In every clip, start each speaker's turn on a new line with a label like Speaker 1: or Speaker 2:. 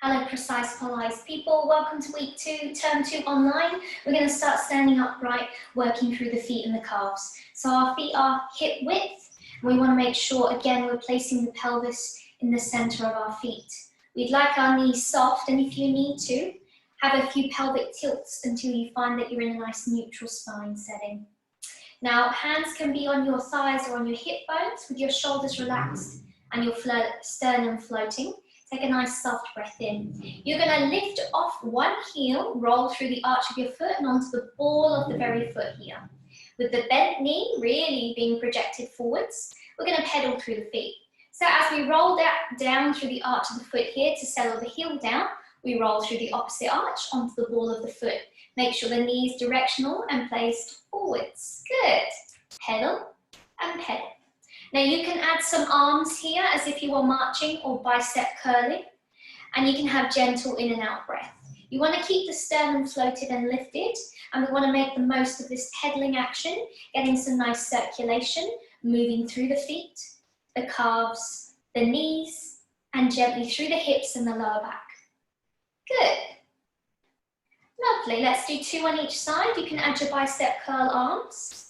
Speaker 1: Hello, precise polised people. Welcome to week 2, term 2 online. We're going to start standing upright, working through the feet and the calves. So our feet are hip width. And we want to make sure, again, we're placing the pelvis in the center of our feet. We'd like our knees soft, and if you need to, have a few pelvic tilts until you find that you're in a nice neutral spine setting. Now, hands can be on your thighs or on your hip bones with your shoulders relaxed and your sternum floating. Take a nice soft breath in. You're going to lift off one heel, roll through the arch of your foot and onto the ball of the very foot here. With the bent knee really being projected forwards, we're going to pedal through the feet. So as we roll that down through the arch of the foot here to settle the heel down, we roll through the opposite arch onto the ball of the foot. Make sure the knee is directional and placed forwards. Good. Pedal and pedal. Now you can add some arms here as if you were marching or bicep curling, and you can have gentle in and out breath. You want to keep the sternum floated and lifted, and we want to make the most of this pedaling action, getting some nice circulation, moving through the feet, the calves, the knees, and gently through the hips and the lower back. Good. Lovely. Let's do 2 on each side. You can add your bicep curl arms.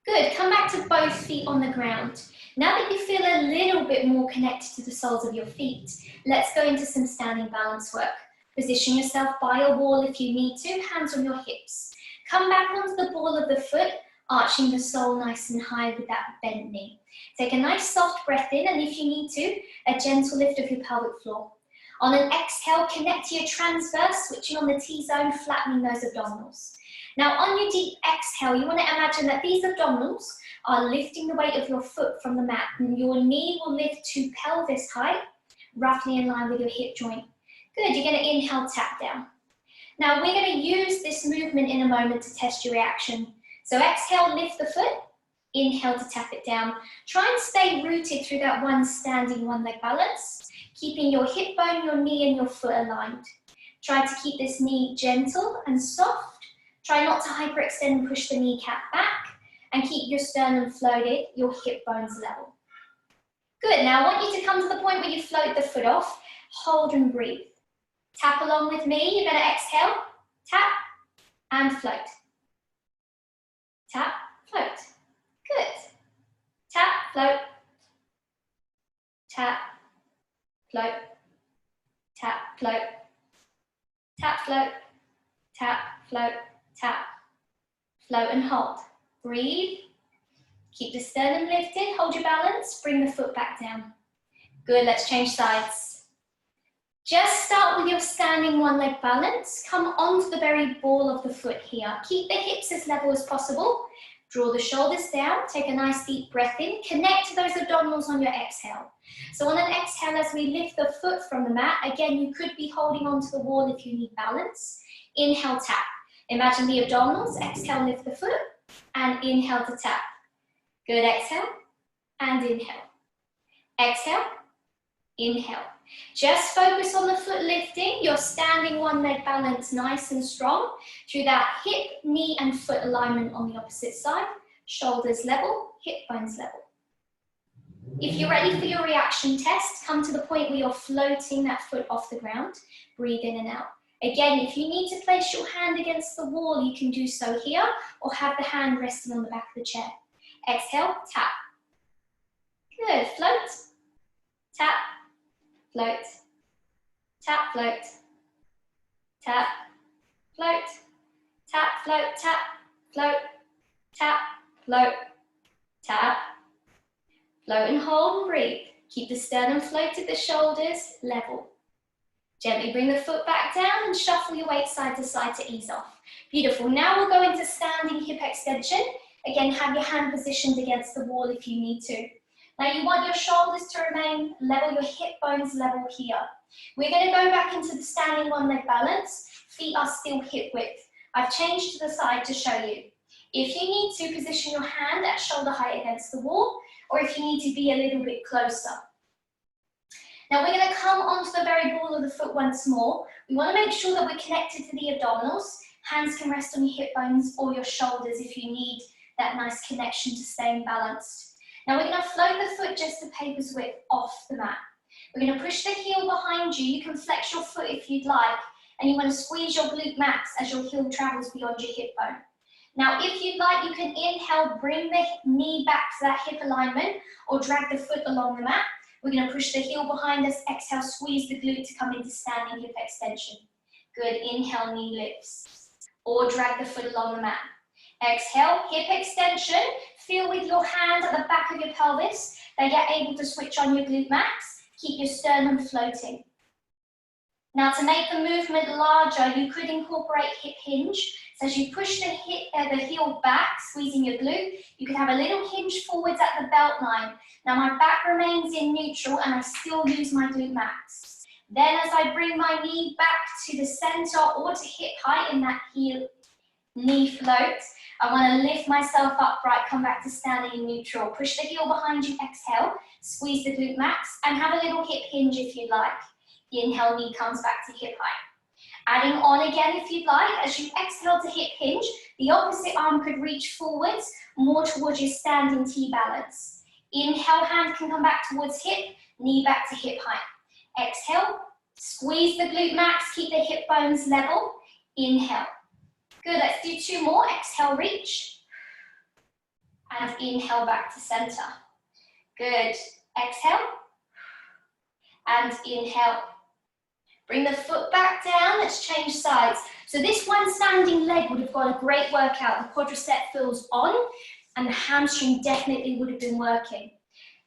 Speaker 1: Good, come back to both feet on the ground. Now that you feel a little bit more connected to the soles of your feet, let's go into some standing balance work. Position yourself by a wall if you need to, hands on your hips. Come back onto the ball of the foot, arching the sole nice and high with that bent knee. Take a nice soft breath in, and if you need to, a gentle lift of your pelvic floor. On an exhale, connect to your transverse, switching on the T-zone, flattening those abdominals. Now on your deep exhale, you want to imagine that these abdominals are lifting the weight of your foot from the mat, and your knee will lift to pelvis height, roughly in line with your hip joint. Good, you're going to inhale, tap down. Now we're going to use this movement in a moment to test your reaction. So exhale, lift the foot, inhale to tap it down. Try and stay rooted through that one standing, one leg balance, keeping your hip bone, your knee and your foot aligned. Try to keep this knee gentle and soft. Try not to hyperextend and push the kneecap back, and keep your sternum floated, your hip bones level. Good, now I want you to come to the point where you float the foot off, hold and breathe. Tap along with me, you're going to exhale, tap and float. Tap, float. Good. Tap, float. Tap, float. Tap, float. Tap, float. Tap, float. Tap, float and hold. Breathe. Keep the sternum lifted, hold your balance, bring the foot back down. Good, let's change sides. Just start with your standing one leg balance. Come onto the very ball of the foot here. Keep the hips as level as possible. Draw the shoulders down, take a nice deep breath in. Connect to those abdominals on your exhale. So on an exhale, as we lift the foot from the mat, again, you could be holding onto the wall if you need balance. Inhale, tap. Imagine the abdominals, exhale, lift the foot, and inhale to tap. Good, exhale, and inhale. Exhale, inhale. Just focus on the foot lifting, your standing one leg balance nice and strong through that hip, knee, and foot alignment on the opposite side. Shoulders level, hip bones level. If you're ready for your reaction test, come to the point where you're floating that foot off the ground. Breathe in and out. Again, if you need to place your hand against the wall, you can do so here, or have the hand resting on the back of the chair. Exhale, tap. Good, float, tap, float, tap, float, tap, float, tap, float, tap, float, tap, float, tap, float and hold and breathe. Keep the sternum floated, the shoulders level. Gently bring the foot back down and shuffle your weight side to side to ease off. Beautiful. Now we'll go into standing hip extension. Again, have your hand positioned against the wall if you need to. Now you want your shoulders to remain level, your hip bones level here. We're going to go back into the standing one leg balance. Feet are still hip width. I've changed to the side to show you. If you need to, position your hand at shoulder height against the wall, or if you need to be a little bit closer. Now we're going to come onto the very ball of the foot once more. We want to make sure that we're connected to the abdominals. Hands can rest on your hip bones or your shoulders if you need that nice connection to staying balanced. Now we're going to float the foot just a paper's width off the mat. We're going to push the heel behind you. You can flex your foot if you'd like, and you want to squeeze your glute max as your heel travels beyond your hip bone. Now, if you'd like, you can inhale, bring the knee back to that hip alignment, or drag the foot along the mat. We're going to push the heel behind us. Exhale, squeeze the glute to come into standing hip extension. Good. Inhale, knee lifts, or drag the foot along the mat. Exhale, hip extension. Feel with your hand at the back of your pelvis that you're able to switch on your glute max. Keep your sternum floating. Now, to make the movement larger, you could incorporate hip hinge. So as you push the heel back, squeezing your glute, you could have a little hinge forwards at the belt line. Now, my back remains in neutral and I still use my glute max. Then as I bring my knee back to the center or to hip height in that heel knee float, I want to lift myself upright, come back to standing in neutral. Push the heel behind you, exhale, squeeze the glute max, and have a little hip hinge if you'd like. Inhale, knee comes back to hip height. Adding on again if you'd like, as you exhale to hip hinge, the opposite arm could reach forwards, more towards your standing T balance. Inhale, hand can come back towards hip, knee back to hip height. Exhale, squeeze the glute max, keep the hip bones level. Inhale. Good, let's do two more. Exhale, reach. And inhale back to center. Good. Exhale. And inhale. Bring the foot back down. Let's change sides. So this one standing leg would have got a great workout. The quadricep feels on and the hamstring definitely would have been working.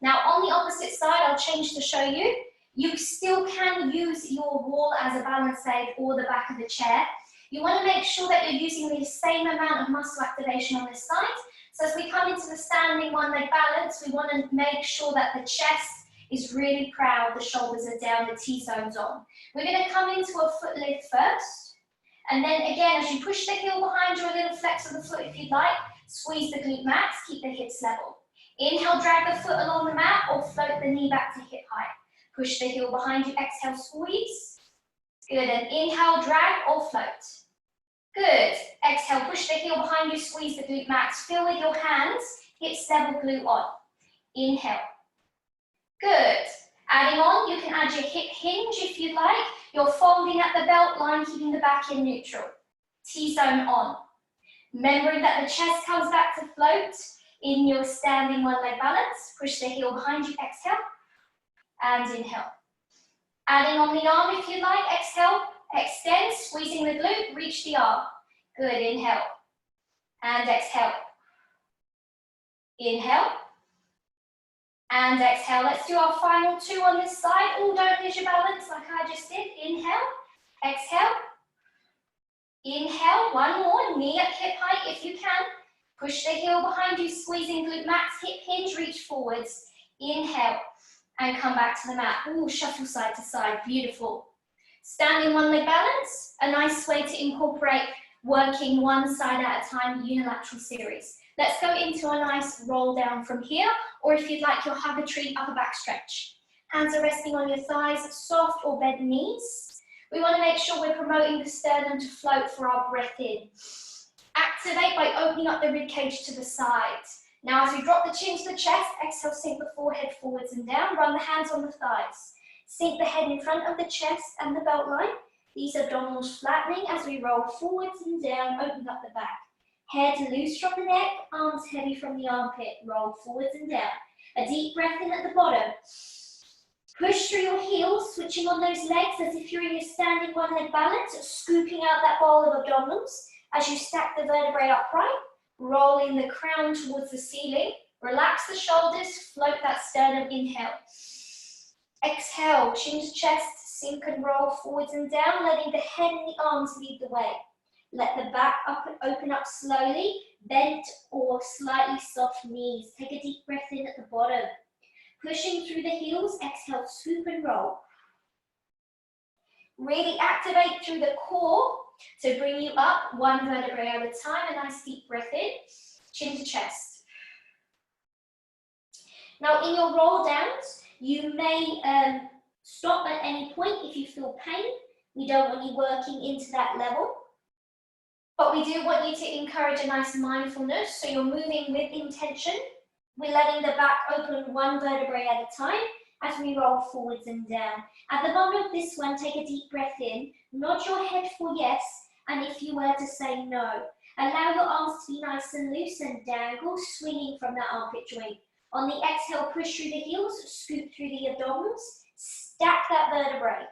Speaker 1: Now on the opposite side, I'll change to show you. You still can use your wall as a balance aid or the back of the chair. You want to make sure that you're using the same amount of muscle activation on this side. So as we come into the standing one leg balance, we want to make sure that the chest is really proud, the shoulders are down, the T-zone's on. We're going to come into a foot lift first. And then again, as you push the heel behind you, a little flex of the foot if you'd like, squeeze the glute max, keep the hips level. Inhale, drag the foot along the mat or float the knee back to hip height. Push the heel behind you, exhale, squeeze. Good, and inhale, drag or float. Good, exhale, push the heel behind you, squeeze the glute max. Feel with your hands, hips level, glute on. Inhale. Good. Adding on, you can add your hip hinge if you'd like. You're folding at the belt line, keeping the back in neutral. T-zone on. Remembering that the chest comes back to float in your standing one leg balance. Push the heel behind you, exhale, and inhale. Adding on the arm if you'd like, exhale, extend, squeezing the glute, reach the arm. Good, inhale, and exhale. Inhale, and exhale. Let's do our final two on this side. Oh, don't lose your balance like I just did. Inhale, exhale, inhale. One more, knee at hip height if you can. Push the heel behind you, squeezing glute max, hip hinge, reach forwards. Inhale, and come back to the mat. Ooh, shuffle side to side, beautiful. Standing one leg balance, a nice way to incorporate working one side at a time, unilateral series. Let's go into a nice roll down from here, or if you'd like your hugger tree, upper back stretch. Hands are resting on your thighs, soft or bent knees. We want to make sure we're promoting the sternum to float for our breath in. Activate by opening up the rib cage to the sides. Now as we drop the chin to the chest, exhale, sink the forehead forwards and down, run the hands on the thighs. Sink the head in front of the chest and the belt line. These abdominals flattening as we roll forwards and down, opening up the back. Head loose from the neck, arms heavy from the armpit, roll forwards and down. A deep breath in at the bottom. Push through your heels, switching on those legs as if you're in your standing one leg balance, scooping out that bowl of abdominals as you stack the vertebrae upright, rolling the crown towards the ceiling. Relax the shoulders, float that sternum, inhale. Exhale, chin to chest, sink and roll forwards and down, letting the head and the arms lead the way. Let the back up and open up slowly, bent or slightly soft knees. Take a deep breath in at the bottom. Pushing through the heels, exhale, swoop and roll. Really activate through the core to bring you up one vertebrae at a time. A nice deep breath in, chin to chest. Now in your roll downs, you may stop at any point if you feel pain. We don't want you working into that level. But we do want you to encourage a nice mindfulness, so you're moving with intention. We're letting the back open one vertebrae at a time, as we roll forwards and down. At the bottom of this one, take a deep breath in, nod your head for yes, and if you were to say no, allow your arms to be nice and loose and dangle, swinging from the armpit joint. On the exhale, push through the heels, scoop through the abdominals, stack that vertebrae.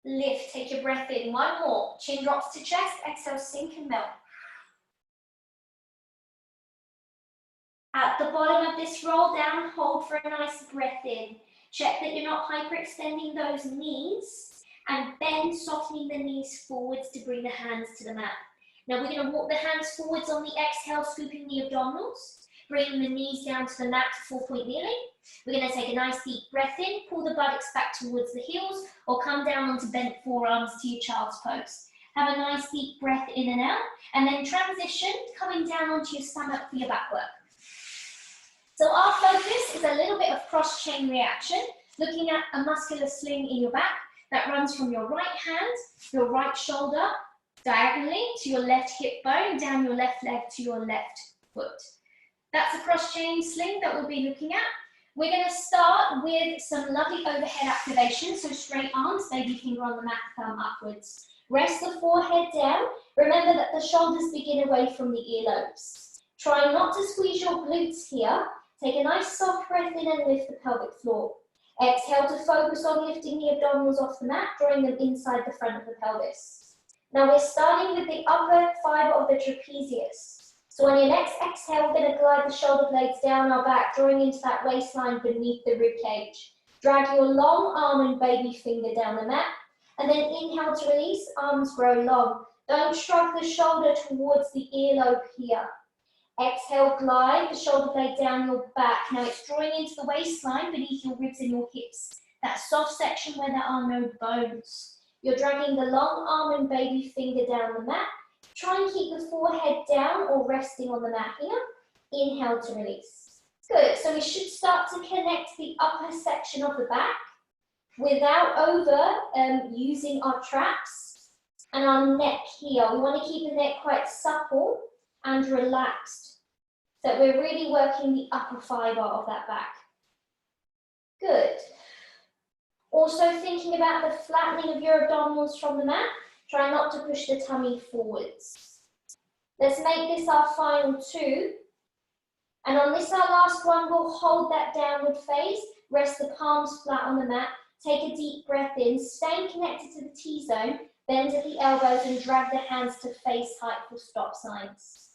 Speaker 1: Lift, take your breath in, one more. Chin drops to chest, exhale, sink and melt. At the bottom of this roll down, hold for a nice breath in. Check that you're not hyperextending those knees and bend, softening the knees forwards to bring the hands to the mat. Now we're going to walk the hands forwards on the exhale, scooping the abdominals, bringing the knees down to the mat to 4-point kneeling. We're going to take a nice deep breath in, pull the buttocks back towards the heels, or come down onto bent forearms to your child's pose. Have a nice deep breath in and out, and then transition, coming down onto your stomach for your back work. So our focus is a little bit of cross-chain reaction, looking at a muscular sling in your back that runs from your right hand, your right shoulder, diagonally to your left hip bone, down your left leg to your left foot. That's a cross-chain sling that we'll be looking at. We're going to start with some lovely overhead activation, so straight arms, baby finger on the mat, thumb upwards. Rest the forehead down. Remember that the shoulders begin away from the earlobes. Try not to squeeze your glutes here. Take a nice soft breath in and lift the pelvic floor. Exhale to focus on lifting the abdominals off the mat, drawing them inside the front of the pelvis. Now we're starting with the upper fiber of the trapezius. So on your next exhale, we're going to glide the shoulder blades down our back, drawing into that waistline beneath the rib cage. Drag your long arm and baby finger down the mat, and then inhale to release, arms grow long. Don't shrug the shoulder towards the earlobe here. Exhale, glide the shoulder blade down your back. Now it's drawing into the waistline beneath your ribs and your hips. That soft section where there are no bones. You're dragging the long arm and baby finger down the mat. Try and keep the forehead down or resting on the mat here. Inhale to release. Good, so we should start to connect the upper section of the back without using our traps and our neck here. We want to keep the neck quite supple and relaxed. So we're really working the upper fiber of that back. Good. Also thinking about the flattening of your abdominals from the mat. Try not to push the tummy forwards. Let's make this our final two. And on this, our last one, we'll hold that downward phase. Rest the palms flat on the mat. Take a deep breath in. Stay connected to the T-zone. Bend at the elbows and drag the hands to face height for stop signs.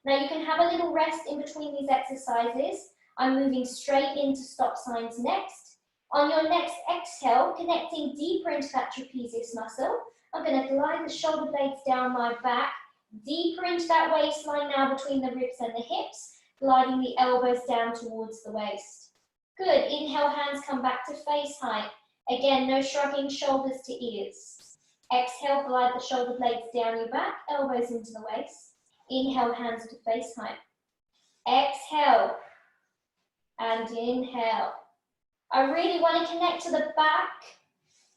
Speaker 1: Now you can have a little rest in between these exercises. I'm moving straight into stop signs next. On your next exhale, connecting deeper into that trapezius muscle, I'm going to glide the shoulder blades down my back, deeper into that waistline now between the ribs and the hips, gliding the elbows down towards the waist. Good, inhale, hands come back to face height. Again, no shrugging shoulders to ears. Exhale, glide the shoulder blades down your back, elbows into the waist. Inhale, hands to face height. Exhale and inhale. I really want to connect to the back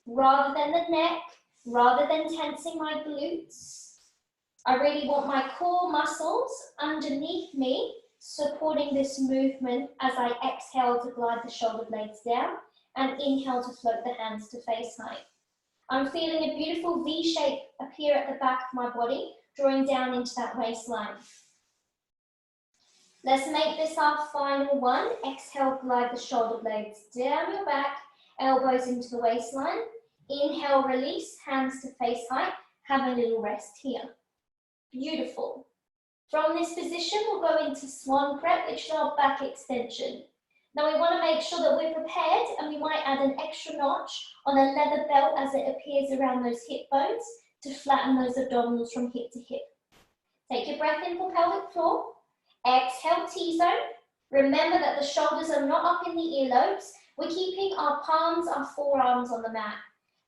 Speaker 1: rather than the neck, rather than tensing my glutes. I really want my core muscles underneath me supporting this movement as I exhale to glide the shoulder blades down and inhale to float the hands to face height. I'm feeling a beautiful V shape appear at the back of my body, drawing down into that waistline. Let's make this our final one. Exhale, glide the shoulder blades down your back, elbows into the waistline. Inhale, release, hands to face height. Have a little rest here. Beautiful. From this position, we'll go into swan prep, which is our back extension. Now we want to make sure that we're prepared, and we might add an extra notch on a leather belt as it appears around those hip bones to flatten those abdominals from hip to hip. Take your breath in for pelvic floor. Exhale, T-zone. Remember that the shoulders are not up in the earlobes. We're keeping our palms, our forearms on the mat.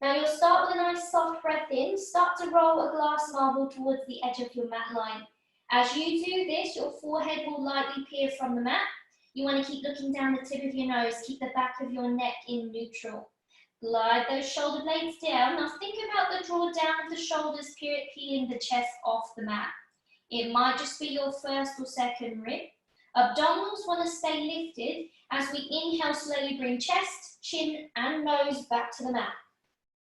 Speaker 1: Now you'll start with a nice soft breath in. Start to roll a glass marble towards the edge of your mat line. As you do this, your forehead will lightly peer from the mat. You want to keep looking down the tip of your nose. Keep the back of your neck in neutral. Glide those shoulder blades down. Now think about the draw down of the shoulders, peeling the chest off the mat. It might just be your first or second rib. Abdominals want to stay lifted as we inhale, slowly bring chest, chin and nose back to the mat.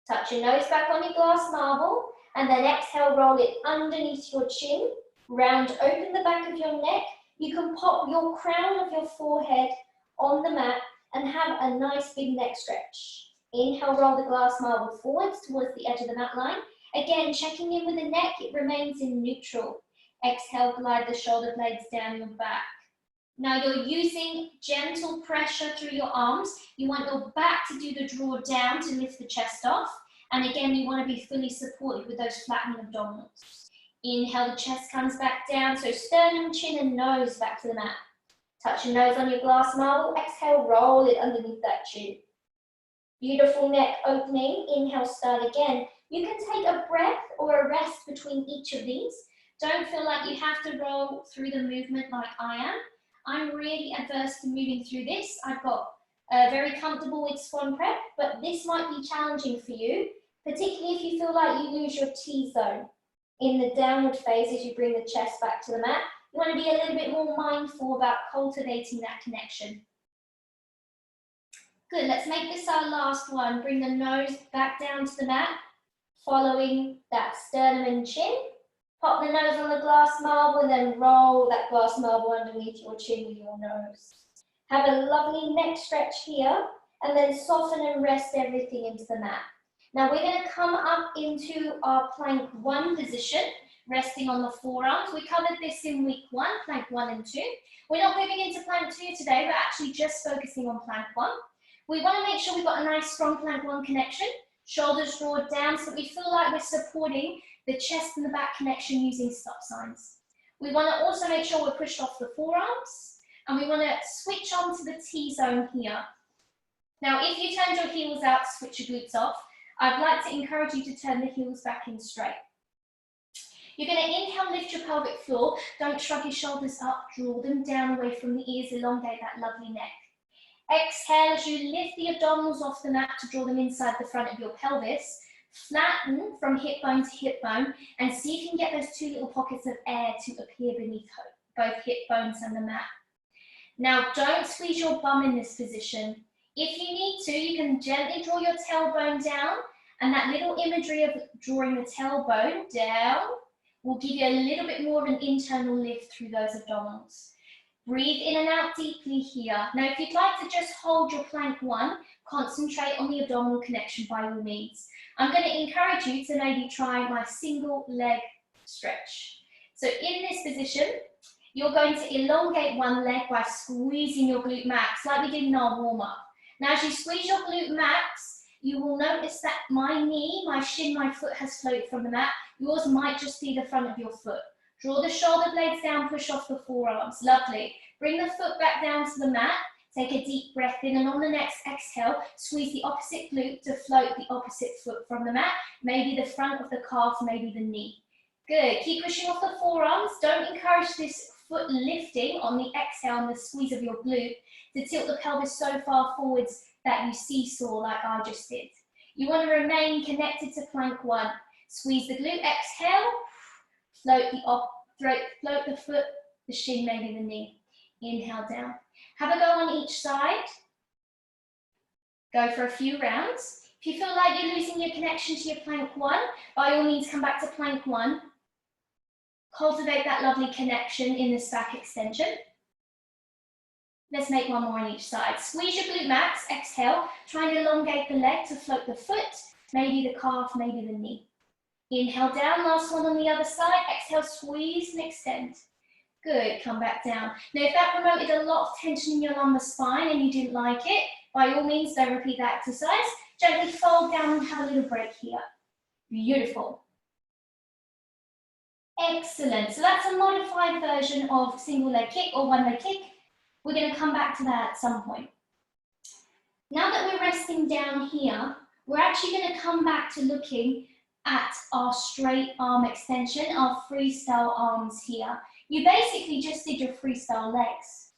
Speaker 1: Touch your nose back on your glass marble and then exhale, roll it underneath your chin, round open the back of your neck. You can pop your crown of your forehead on the mat and have a nice big neck stretch. Inhale, roll the glass marble forwards towards the edge of the mat line. Again, checking in with the neck, it remains in neutral. Exhale, glide the shoulder blades down your back. Now you're using gentle pressure through your arms. You want your back to do the draw down to lift the chest off. And again, you want to be fully supported with those flattening abdominals. Inhale, the chest comes back down. So sternum, chin and nose back to the mat. Touch your nose on your glass marble. Exhale, roll it underneath that chin. Beautiful neck opening. Inhale, start again. You can take a breath or a rest between each of these. Don't feel like you have to roll through the movement like I am. I'm really adverse to moving through this. I've got very comfortable with swan prep, but this might be challenging for you, particularly if you feel like you lose your T-zone in the downward phase as you bring the chest back to the mat. You want to be a little bit more mindful about cultivating that connection. Good, let's make this our last one. Bring the nose back down to the mat, following that sternum and chin. Pop the nose on the glass marble and then roll that glass marble underneath your chin with your nose. Have a lovely neck stretch here and then soften and rest everything into the mat. Now we're going to come up into our plank 1 position, resting on the forearms. We covered this in week 1, plank 1 and 2. We're not moving into plank 2 today, we're actually just focusing on plank 1. We want to make sure we've got a nice strong plank 1 connection. Shoulders draw down so that we feel like we're supporting the chest and the back connection using stop signs. We want to also make sure we're pushed off the forearms and we want to switch on to the T-zone here. Now, if you turned your heels out to switch your glutes off, I'd like to encourage you to turn the heels back in straight. You're going to inhale, lift your pelvic floor. Don't shrug your shoulders up, draw them down away from the ears, elongate that lovely neck. Exhale as you lift the abdominals off the mat to draw them inside the front of your pelvis. Flatten from hip bone to hip bone and see if you can get those 2 little pockets of air to appear beneath both hip bones and the mat. Now don't squeeze your bum in this position. If you need to, you can gently draw your tailbone down and that little imagery of drawing the tailbone down will give you a little bit more of an internal lift through those abdominals. Breathe in and out deeply here. Now if you'd like to just hold your plank 1, concentrate on the abdominal connection by all means. I'm going to encourage you to maybe try my single leg stretch. So in this position, you're going to elongate one leg by squeezing your glute max, like we did in our warm-up. Now as you squeeze your glute max, you will notice that my knee, my shin, my foot has floated from the mat. Yours might just be the front of your foot. Draw the shoulder blades down, push off the forearms. Lovely. Bring the foot back down to the mat. Take a deep breath in and on the next exhale, squeeze the opposite glute to float the opposite foot from the mat. Maybe the front of the calf, maybe the knee. Good. Keep pushing off the forearms. Don't encourage this foot lifting on the exhale and the squeeze of your glute to tilt the pelvis so far forwards that you seesaw like I just did. You want to remain connected to plank 1. Squeeze the glute, exhale, float the foot, the shin, maybe the knee. Inhale down. Have a go on each side. Go for a few rounds. If you feel like you're losing your connection to your plank 1, by all means come back to plank 1. Cultivate that lovely connection in this back extension. Let's make one more on each side. Squeeze your glute max, exhale. Try and elongate the leg to float the foot, maybe the calf, maybe the knee. Inhale down, last one on the other side. Exhale, squeeze and extend. Good, come back down. Now, if that promoted a lot of tension in your lumbar spine and you didn't like it, by all means, don't repeat that exercise. Gently fold down and have a little break here. Beautiful. Excellent. So that's a modified version of single leg kick or one leg kick. We're going to come back to that at some point. Now that we're resting down here, we're actually going to come back to looking at our straight arm extension, our freestyle arms here. You basically just did your freestyle legs.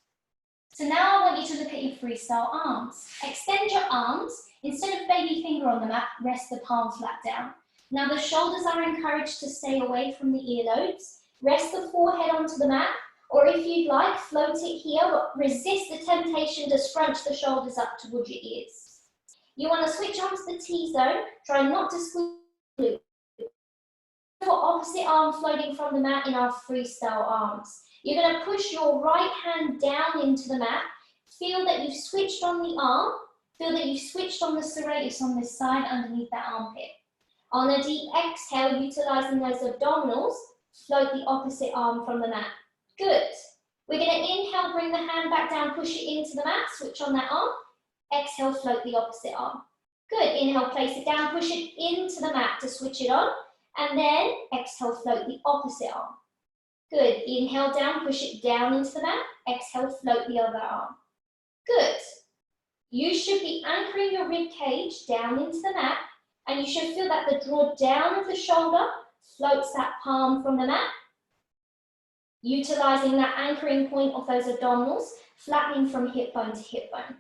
Speaker 1: So now I want you to look at your freestyle arms. Extend your arms. Instead of baby finger on the mat, rest the palms flat down. Now the shoulders are encouraged to stay away from the earlobes. Rest the forehead onto the mat. Or if you'd like, float it here, but resist the temptation to scrunch the shoulders up towards your ears. You want to switch onto the T-zone, try not to squeeze the glute. Opposite arm floating from the mat in our freestyle arms. You're going to push your right hand down into the mat. Feel that you've switched on the arm. Feel that you've switched on the serratus on this side underneath that armpit. On a deep exhale, utilizing those abdominals, float the opposite arm from the mat. Good. We're going to inhale, bring the hand back down, push it into the mat, switch on that arm. Exhale, float the opposite arm. Good. Inhale, place it down, push it into the mat to switch it on. And then exhale, float the opposite arm. Good. Inhale down, push it down into the mat. Exhale, float the other arm. Good. You should be anchoring your rib cage down into the mat, and you should feel that the draw down of the shoulder floats that palm from the mat, utilizing that anchoring point of those abdominals, flattening from hip bone to hip bone.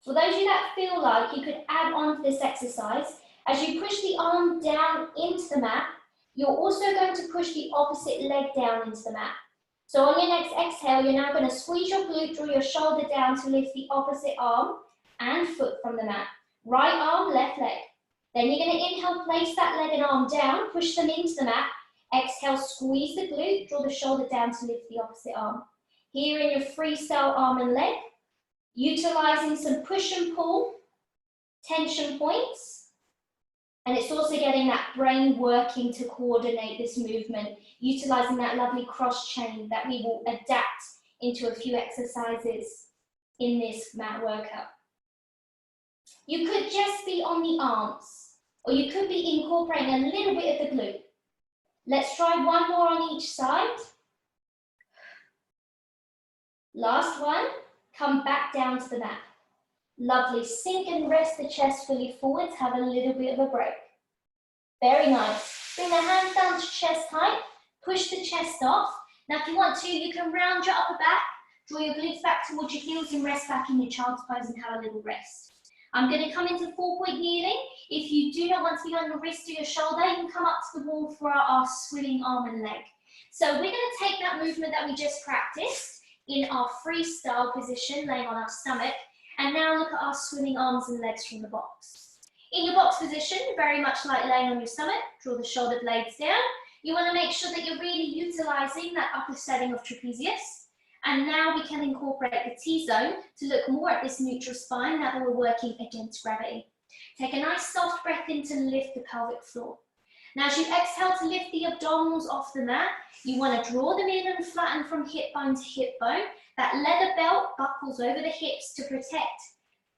Speaker 1: For those of you that feel like you could add on to this exercise, as you push the arm down into the mat, you're also going to push the opposite leg down into the mat. So on your next exhale, you're now going to squeeze your glute, draw your shoulder down to lift the opposite arm and foot from the mat. Right arm, left leg. Then you're going to inhale, place that leg and arm down, push them into the mat. Exhale, squeeze the glute, draw the shoulder down to lift the opposite arm. Here in your freestyle arm and leg, utilizing some push and pull, tension points. And it's also getting that brain working to coordinate this movement, utilizing that lovely cross chain that we will adapt into a few exercises in this mat workout. You could just be on the arms, or you could be incorporating a little bit of the glute. Let's try one more on each side. Last one, come back down to the mat. Lovely, sink and rest the chest fully forwards, have a little bit of a break. Very nice. Bring the hands down to chest height, push the chest off. Now if you want to, you can round your upper back, draw your glutes back towards your heels and rest back in your child's pose and have a little rest. I'm going to come into 4-point kneeling. If you do not want to be on your wrist or your shoulder, you can come up to the wall for our swinging arm and leg. So we're going to take that movement that we just practiced in our freestyle position, laying on our stomach, and now look at our swimming arms and legs from the box. In your box position, very much like laying on your stomach, draw the shoulder blades down. You want to make sure that you're really utilizing that upper setting of trapezius. And now we can incorporate the T-zone to look more at this neutral spine now that we're working against gravity. Take a nice soft breath in to lift the pelvic floor. Now as you exhale to lift the abdominals off the mat, you want to draw them in and flatten from hip bone to hip bone. That leather belt buckles over the hips to protect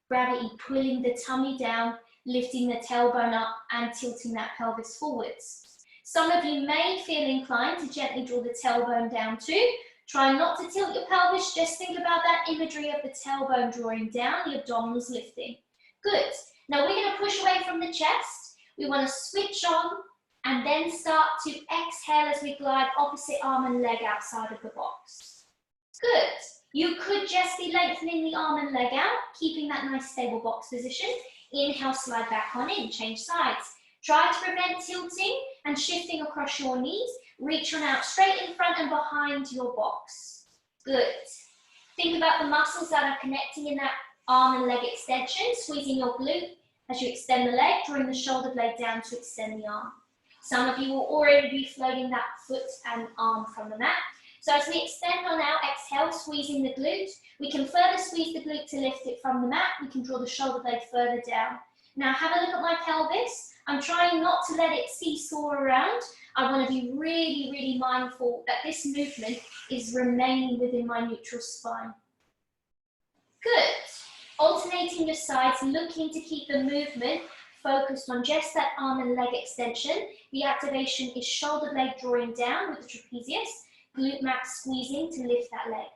Speaker 1: gravity, pulling the tummy down, lifting the tailbone up and tilting that pelvis forwards. Some of you may feel inclined to gently draw the tailbone down too. Try not to tilt your pelvis, just think about that imagery of the tailbone drawing down, the abdominals lifting. Good. Now we're going to push away from the chest. We want to switch on and then start to exhale as we glide opposite arm and leg outside of the box. Good. You could just be lengthening the arm and leg out, keeping that nice stable box position. Inhale, slide back on in, change sides. Try to prevent tilting and shifting across your knees. Reach on out straight in front and behind your box. Good. Think about the muscles that are connecting in that arm and leg extension, squeezing your glute as you extend the leg, drawing the shoulder blade down to extend the arm. Some of you will already be floating that foot and arm from the mat. So as we extend on out, exhale, squeezing the glute. We can further squeeze the glute to lift it from the mat. We can draw the shoulder blade further down. Now have a look at my pelvis. I'm trying not to let it seesaw around. I want to be really, really mindful that this movement is remaining within my neutral spine. Good. Alternating your sides, looking to keep the movement focused on just that arm and leg extension. The activation is shoulder blade drawing down with the trapezius, glute max squeezing to lift that leg.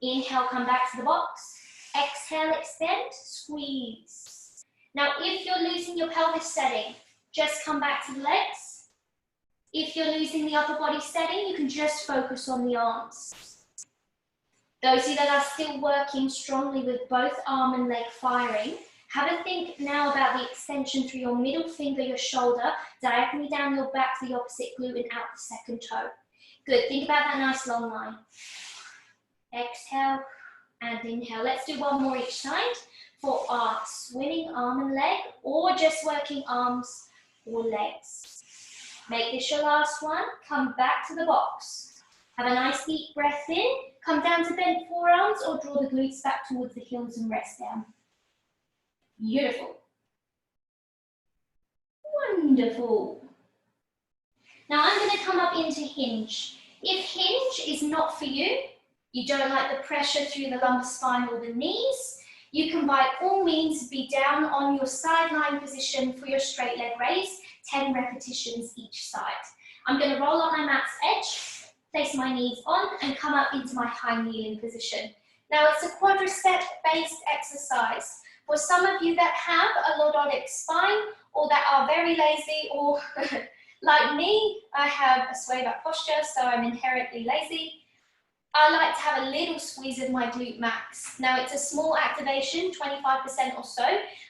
Speaker 1: Inhale, come back to the box. Exhale, extend, squeeze. Now, if you're losing your pelvis setting, just come back to the legs. If you're losing the upper body setting, you can just focus on the arms. Those of you that are still working strongly with both arm and leg firing, have a think now about the extension through your middle finger, your shoulder, diagonally down your back to the opposite glute and out the second toe. Good, think about that nice long line. Exhale and inhale. Let's do one more each side for our swimming arm and leg, or just working arms or legs. Make this your last one. Come back to the box. Have a nice deep breath in. Come down to bent forearms or draw the glutes back towards the heels and rest down. Beautiful. Wonderful. Now I'm going to come up into hinge. If hinge is not for you, you don't like the pressure through the lumbar spine or the knees, you can by all means be down on your sideline position for your straight leg raise, 10 repetitions each side. I'm going to roll on my mat's edge, place my knees on and come up into my high kneeling position. Now it's a quadricep based exercise. For some of you that have a lordotic spine or that are very lazy, or like me, I have a sway back posture, so I'm inherently lazy. I like to have a little squeeze of my glute max. Now it's a small activation, 25% or so,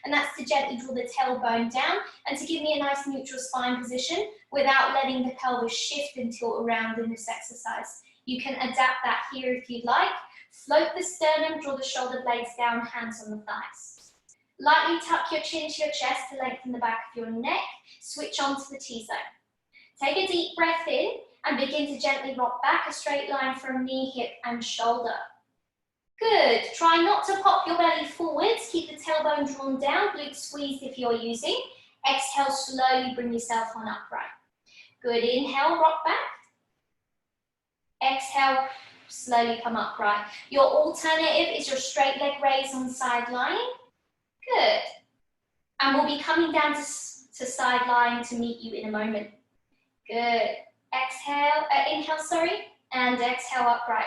Speaker 1: and that's to gently draw the tailbone down and to give me a nice neutral spine position without letting the pelvis shift and tilt around in this exercise. You can adapt that here if you'd like. Float the sternum, draw the shoulder blades down, hands on the thighs. Lightly tuck your chin to your chest to lengthen the back of your neck. Switch on to the T-zone. Take a deep breath in and begin to gently rock back a straight line from knee, hip and shoulder. Good. Try not to pop your belly forwards. Keep the tailbone drawn down, glutes squeezed if you're using. Exhale, slowly bring yourself on upright. Good. Inhale, rock back. Exhale, slowly come upright. Your alternative is your straight leg raise on sideline. Good. And we'll be coming down to sideline to meet you in a moment. Good. Inhale, and exhale upright.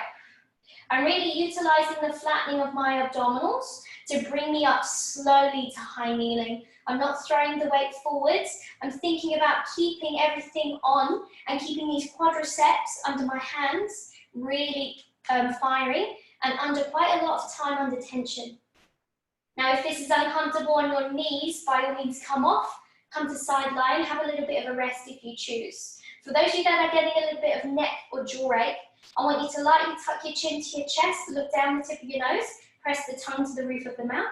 Speaker 1: I'm really utilizing the flattening of my abdominals to bring me up slowly to high kneeling. I'm not throwing the weight forwards. I'm thinking about keeping everything on and keeping these quadriceps under my hands really firing and under quite a lot of time under tension. Now, if this is uncomfortable on your knees, by all means come off, come to sideline, have a little bit of a rest if you choose. For those of you that are getting a little bit of neck or jaw ache, I want you to lightly tuck your chin to your chest, look down the tip of your nose, press the tongue to the roof of the mouth.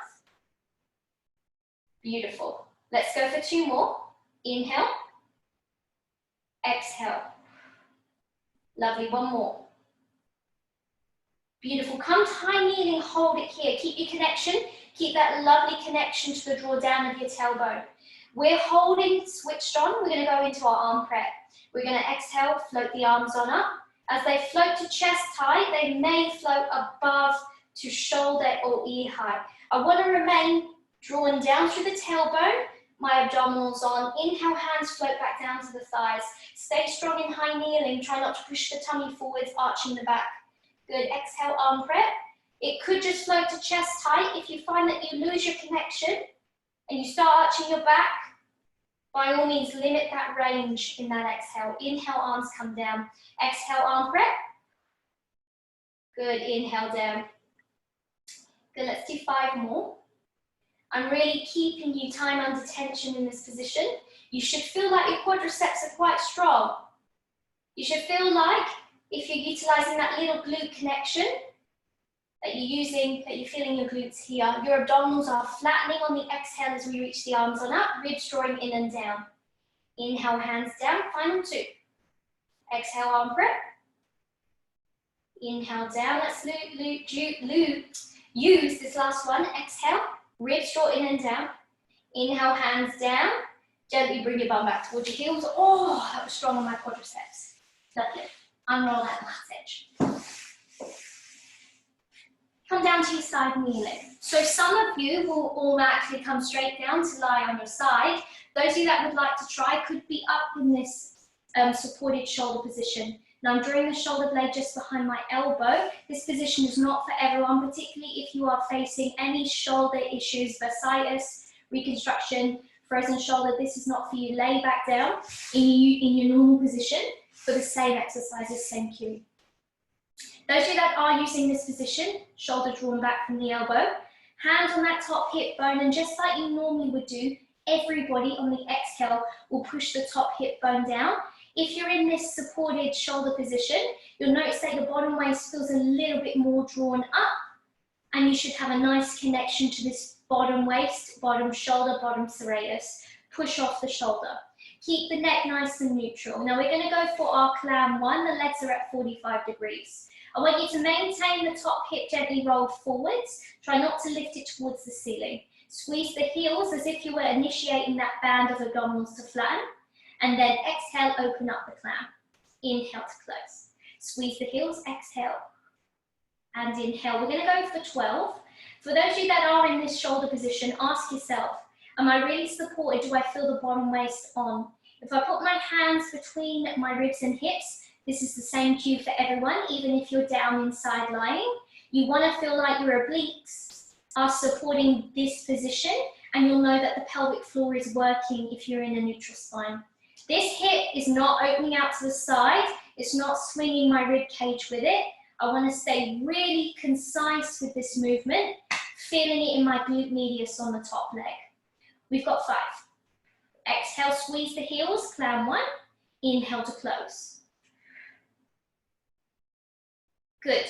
Speaker 1: Beautiful. Let's go for 2 more. Inhale. Exhale. Lovely, 1 more. Beautiful. Come to high kneeling, hold it here. Keep your connection. Keep that lovely connection to the drawdown of your tailbone. We're holding switched on. We're going to go into our arm prep. We're going to exhale, float the arms on up. As they float to chest height, they may float above to shoulder or ear height. I want to remain drawn down through the tailbone, my abdominals on. Inhale, hands float back down to the thighs. Stay strong in high kneeling. Try not to push the tummy forwards, arching the back. Good. Exhale, arm prep. It could just float to chest height. If you find that you lose your connection and you start arching your back, by all means, limit that range in that exhale. Inhale, arms come down. Exhale, arm prep. Good, inhale down. Good, let's do 5 more. I'm really keeping you time under tension in this position. You should feel like your quadriceps are quite strong. You should feel like, if you're utilizing that little glute connection, that you're feeling your glutes here. Your abdominals are flattening on the exhale as we reach the arms on up, ribs drawing in and down. Inhale, hands down, final 2. Exhale, arm prep. Inhale down, let's use this last one. Exhale, ribs draw in and down. Inhale, hands down. Gently bring your bum back towards your heels. Oh, that was strong on my quadriceps. Lovely. Unroll that mat edge. Come down to your side kneeling. So some of you will automatically come straight down to lie on your side. Those of you that would like to try could be up in this supported shoulder position. Now I'm drawing the shoulder blade just behind my elbow. This position is not for everyone, particularly if you are facing any shoulder issues, bursitis, reconstruction, frozen shoulder. This is not for you. Lay back down in your normal position for the same exercises, same cue. Those of you that are using this position, shoulder drawn back from the elbow, hand on that top hip bone, and just like you normally would do, everybody on the exhale will push the top hip bone down. If you're in this supported shoulder position, you'll notice that your bottom waist feels a little bit more drawn up, and you should have a nice connection to this bottom waist, bottom shoulder, bottom serratus. Push off the shoulder. Keep the neck nice and neutral. Now we're going to go for our clam one. The legs are at 45 degrees. I want you to maintain the top hip gently rolled forwards. Try not to lift it towards the ceiling. Squeeze the heels as if you were initiating that band of abdominals to flatten. And then exhale, open up the clam. Inhale to close. Squeeze the heels, exhale. And inhale. We're going to go for 12. For those of you that are in this shoulder position, ask yourself, am I really supported? Do I feel the bottom waist on? If I put my hands between my ribs and hips, this is the same cue for everyone, even if you're down inside lying. You want to feel like your obliques are supporting this position, and you'll know that the pelvic floor is working if you're in a neutral spine. This hip is not opening out to the side. It's not swinging my rib cage with it. I want to stay really concise with this movement, feeling it in my glute medius on the top leg. We've got 5. Exhale, squeeze the heels, clam 1. Inhale to close. Good.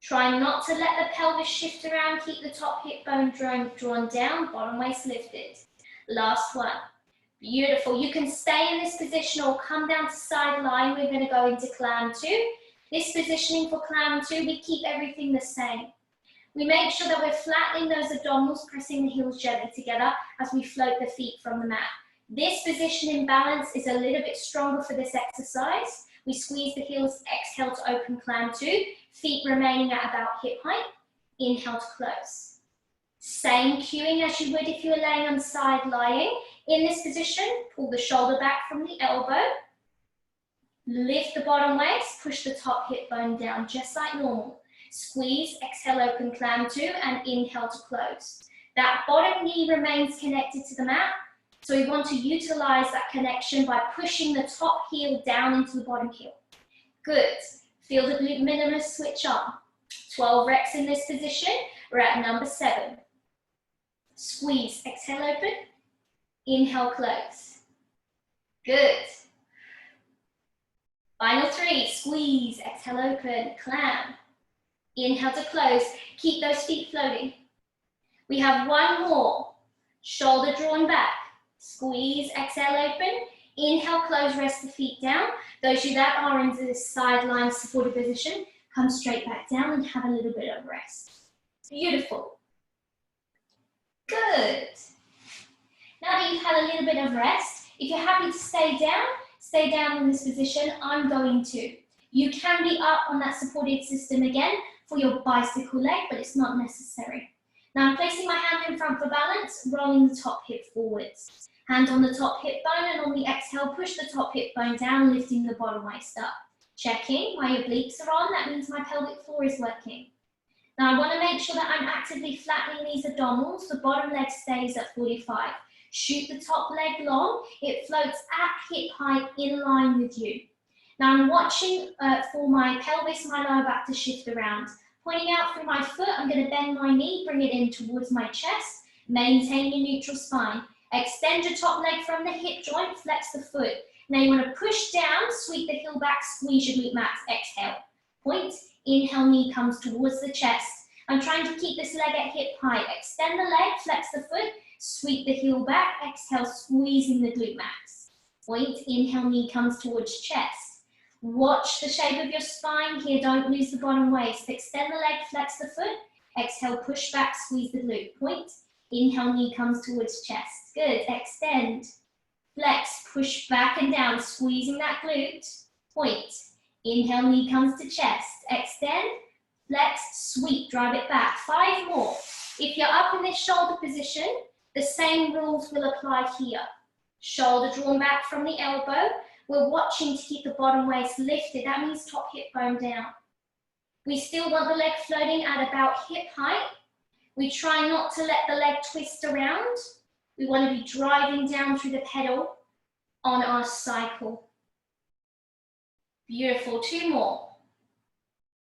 Speaker 1: Try not to let the pelvis shift around. Keep the top hip bone drawn down, bottom waist lifted. Last one. Beautiful. You can stay in this position or come down to side lying. We're going to go into clam 2. This positioning for clam 2, we keep everything the same. We make sure that we're flattening those abdominals, pressing the heels gently together as we float the feet from the mat. This position in balance is a little bit stronger for this exercise. We squeeze the heels, exhale to open clam 2, feet remaining at about hip height. Inhale to close. Same cueing as you would if you were laying on side lying. In this position, pull the shoulder back from the elbow. Lift the bottom waist, push the top hip bone down just like normal. Squeeze, exhale, open clam 2, and inhale to close. That bottom knee remains connected to the mat, so we want to utilize that connection by pushing the top heel down into the bottom heel. Good. Feel the glute minimus switch on. 12 reps in this position. We're at number 7. Squeeze, exhale, open. Inhale, close. Good. Final 3. Squeeze, exhale, open, clam. Inhale to close. Keep those feet floating. We have one more. Shoulder drawn back. Squeeze, exhale, open. Inhale, close, rest the feet down. Those of you that are in this sideline supported position, come straight back down and have a little bit of rest. Beautiful. Good. Now that you've had a little bit of rest, if you're happy to stay down in this position. I'm going to. You can be up on that supported system again for your bicycle leg, but it's not necessary. Now I'm placing my hand in front for balance, rolling the top hip forwards. Hand on the top hip bone, and on the exhale, push the top hip bone down, lifting the bottom waist up. Checking my obliques are on, that means my pelvic floor is working. Now I want to make sure that I'm actively flattening these abdominals. The bottom leg stays at 45. Shoot the top leg long, it floats at hip height in line with you. Now I'm watching for my pelvis, my lower back to shift around. Pointing out through my foot, I'm going to bend my knee, bring it in towards my chest. Maintain your neutral spine. Extend your top leg from the hip joint, flex the foot. Now you want to push down, sweep the heel back, squeeze your glute max. Exhale. Point. Inhale, knee comes towards the chest. I'm trying to keep this leg at hip height. Extend the leg, flex the foot, sweep the heel back. Exhale, squeezing the glute max. Point. Inhale, knee comes towards chest. Watch the shape of your spine here. Don't lose the bottom waist. Extend the leg, flex the foot. Exhale, push back, squeeze the glute. Point. Inhale, knee comes towards chest. Good. Extend. Flex, push back and down, squeezing that glute. Point. Inhale, knee comes to chest. Extend. Flex, sweep, drive it back. 5 more. If you're up in this shoulder position, the same rules will apply here. Shoulder drawn back from the elbow. We're watching to keep the bottom waist lifted. That means top hip bone down. We still want the leg floating at about hip height. We try not to let the leg twist around. We want to be driving down through the pedal on our cycle. Beautiful. 2 more.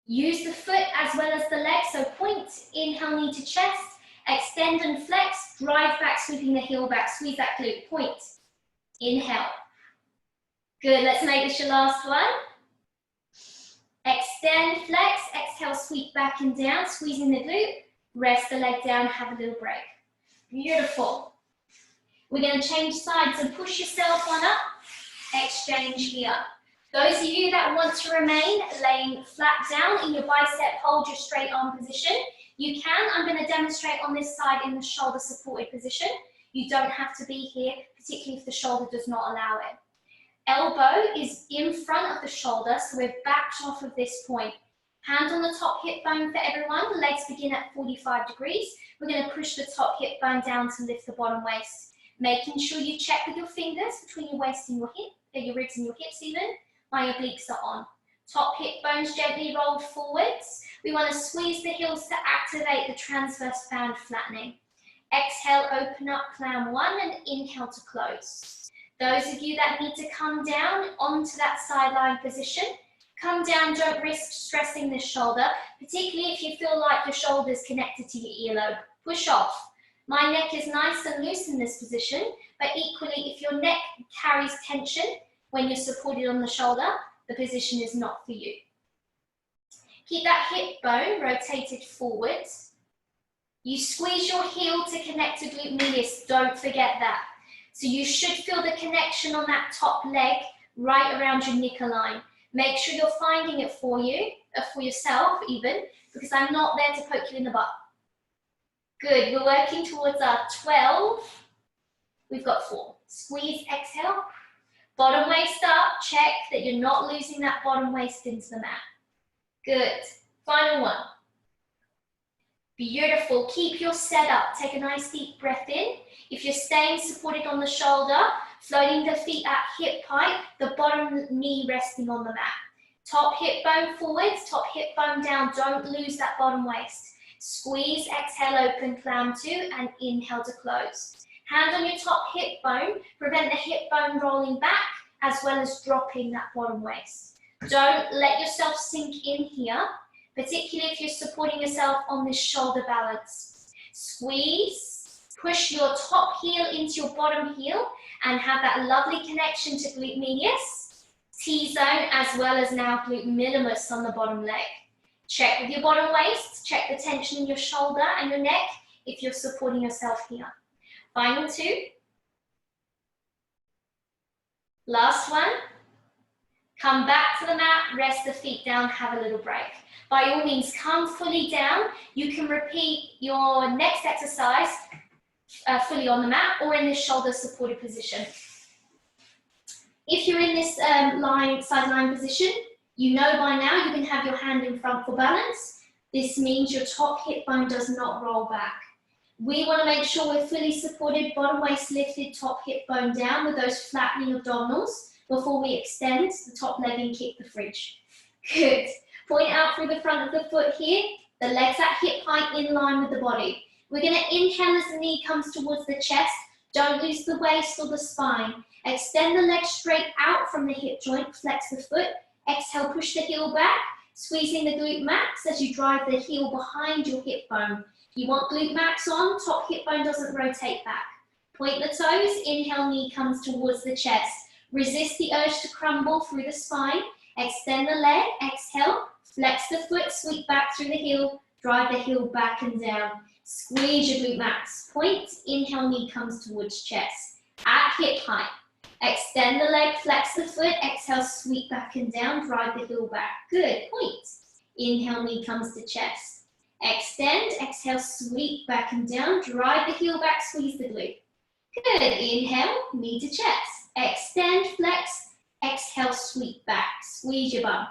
Speaker 1: Use the foot as well as the leg. So point, inhale, knee to chest, extend and flex, drive back, sweeping the heel back, squeeze that glute. Point. Inhale. Good, let's make this your last one. Extend, flex, exhale, sweep back and down, squeezing the glute. Rest the leg down, have a little break. Beautiful. We're going to change sides and push yourself on up. Exchange here. Those of you that want to remain laying flat down in your bicep, hold your straight arm position. You can. I'm going to demonstrate on this side in the shoulder supported position. You don't have to be here, particularly if the shoulder does not allow it. Elbow is in front of the shoulder, so we're backed off of this point. Hand on the top hip bone for everyone. Legs begin at 45 degrees. We're going to push the top hip bone down to lift the bottom waist. Making sure you check with your fingers between your waist and your hip, your ribs and your hips even, while your obliques are on. Top hip bones gently rolled forwards. We want to squeeze the heels to activate the transverse band flattening. Exhale, open up, clam one, and inhale to close. Those of you that need to come down onto that sideline position, come down, don't risk stressing the shoulder, particularly if you feel like your shoulder is connected to your earlobe. Push off. My neck is nice and loose in this position, but equally, if your neck carries tension when you're supported on the shoulder, the position is not for you. Keep that hip bone rotated forwards. You squeeze your heel to connect to glute medius, don't forget that. So you should feel the connection on that top leg right around your knicker line. Make sure you're finding it for yourself even, because I'm not there to poke you in the butt. Good, we're working towards our 12. We've got 4. Squeeze, exhale. Bottom waist up, check that you're not losing that bottom waist into the mat. Good, final one. Beautiful, keep your setup. Take a nice deep breath in. If you're staying supported on the shoulder, floating the feet at hip height, the bottom knee resting on the mat. Top hip bone forwards, top hip bone down, don't lose that bottom waist. Squeeze, exhale, open, clam 2, and inhale to close. Hand on your top hip bone, prevent the hip bone rolling back, as well as dropping that bottom waist. Don't let yourself sink in here, particularly if you're supporting yourself on this shoulder balance. Squeeze, push your top heel into your bottom heel, and have that lovely connection to glute medius, T-zone, as well as now glute minimus on the bottom leg. Check with your bottom waist, check the tension in your shoulder and your neck if you're supporting yourself here. Final 2. Last one. Come back to the mat, rest the feet down, have a little break. By all means, come fully down. You can repeat your next exercise fully on the mat or in this shoulder supported position. If you're in this sideline position, you know by now you can have your hand in front for balance. This means your top hip bone does not roll back. We want to make sure we're fully supported, bottom waist lifted, top hip bone down with those flattening abdominals before we extend the top leg and kick the fridge. Good. Point out through the front of the foot here. The legs at hip height in line with the body. We're going to inhale as the knee comes towards the chest. Don't lose the waist or the spine. Extend the leg straight out from the hip joint. Flex the foot. Exhale, push the heel back. Squeezing the glute max as you drive the heel behind your hip bone. You want glute max on, top hip bone doesn't rotate back. Point the toes, inhale, knee comes towards the chest. Resist the urge to crumble through the spine. Extend the leg, exhale, flex the foot, sweep back through the heel, drive the heel back and down. Squeeze your glute max. Point, inhale, knee comes towards chest. At hip height. Extend the leg, flex the foot, exhale, sweep back and down, drive the heel back. Good, point. Inhale, knee comes to chest. Extend, exhale, sweep back and down, drive the heel back, squeeze the glute. Good, inhale, knee to chest. Extend, flex, exhale, sweep back, squeeze your bum.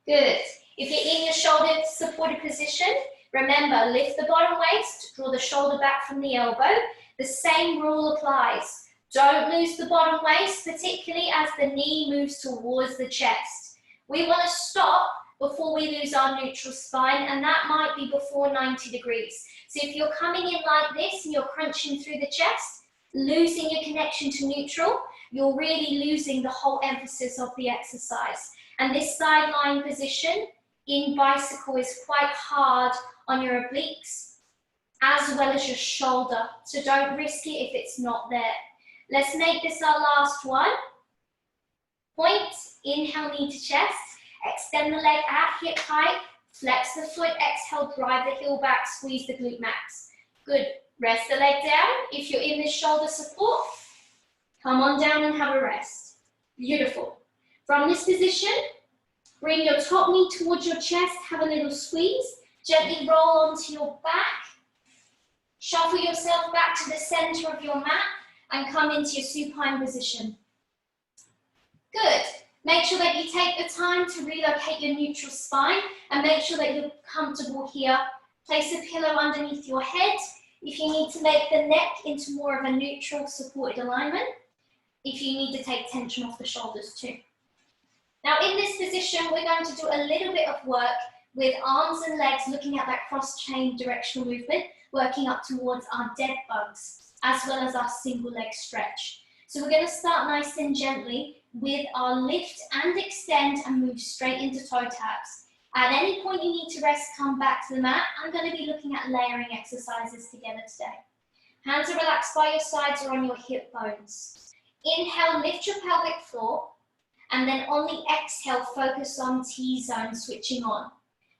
Speaker 1: Good. If you're in your shoulder supported position, remember, lift the bottom waist, draw the shoulder back from the elbow. The same rule applies. Don't lose the bottom waist, particularly as the knee moves towards the chest. We want to stop before we lose our neutral spine, and that might be before 90 degrees. So if you're coming in like this and you're crunching through the chest, losing your connection to neutral, you're really losing the whole emphasis of the exercise. And this sideline position in bicycle is quite hard on your obliques as well as your shoulder. So don't risk it if it's not there. Let's make this our last one. Point, inhale, knee to chest. Extend the leg at hip height. Flex the foot, exhale, drive the heel back, squeeze the glute max. Good. Rest the leg down. If you're in this shoulder support, come on down and have a rest. Beautiful. From this position, bring your top knee towards your chest, have a little squeeze. Gently roll onto your back. Shuffle yourself back to the center of your mat and come into your supine position. Good. Make sure that you take the time to relocate your neutral spine and make sure that you're comfortable here. Place a pillow underneath your head. If you need to make the neck into more of a neutral supported alignment, if you need to take tension off the shoulders too. Now in this position, we're going to do a little bit of work with arms and legs, looking at that cross-chain directional movement, working up towards our dead bugs, as well as our single leg stretch. So we're going to start nice and gently with our lift and extend and move straight into toe taps. At any point you need to rest, come back to the mat. I'm going to be looking at layering exercises together today. Hands are relaxed by your sides or on your hip bones. Inhale, lift your pelvic floor, and then on the exhale, focus on T-zone, switching on.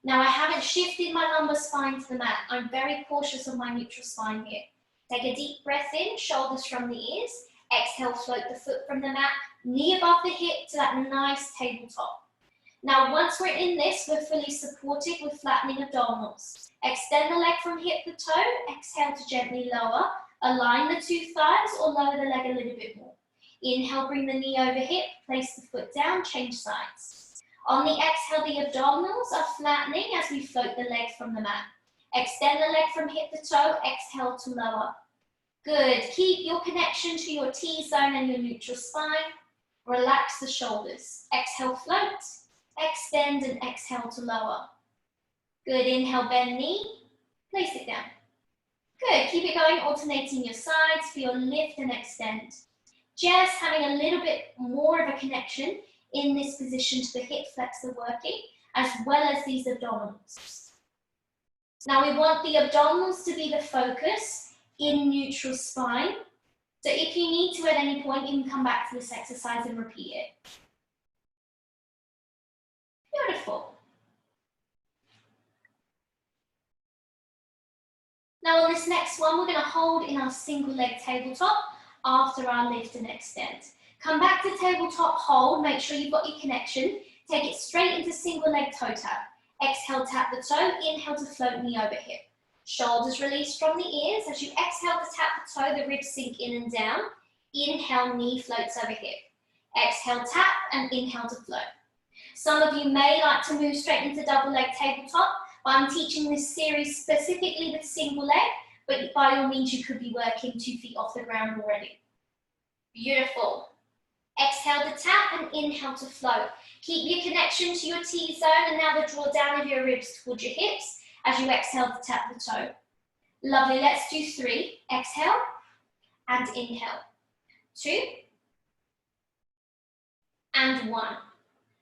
Speaker 1: Now I haven't shifted my lumbar spine to the mat. I'm very cautious of my neutral spine here. Take a deep breath in, shoulders from the ears. Exhale, float the foot from the mat, knee above the hip to that nice tabletop. Now once we're in this, we're fully supported with flattening abdominals. Extend the leg from hip to toe, exhale to gently lower. Align the two thighs or lower the leg a little bit more. Inhale, bring the knee over hip, place the foot down, change sides. On the exhale, the abdominals are flattening as we float the leg from the mat. Extend the leg from hip to toe, exhale to lower. Good. Keep your connection to your T-zone and your neutral spine. Relax the shoulders. Exhale, float. Extend and exhale to lower. Good. Inhale, bend knee. Place it down. Good. Keep it going, alternating your sides for your lift and extend. Just having a little bit more of a connection in this position to the hip flexor working, as well as these abdominals. Now we want the abdominals to be the focus in neutral spine. So if you need to at any point, you can come back to this exercise and repeat it. Beautiful. Now on this next one, we're going to hold in our single leg tabletop after our lift and extend. Come back to tabletop, hold, make sure you've got your connection. Take it straight into single leg toe tap. Exhale, tap the toe, inhale to float knee over hip. Shoulders release from the ears. As you exhale to tap the toe, the ribs sink in and down. Inhale, knee floats over hip. Exhale, tap, and inhale to float. Some of you may like to move straight into double leg tabletop, but I'm teaching this series specifically with single leg, but by all means you could be working 2 feet off the ground already. Beautiful. Exhale to tap and inhale to float. Keep your connection to your T-zone and now the draw down of your ribs towards your hips as you exhale to tap the toe. Lovely, let's do 3. Exhale and inhale. 2 and 1.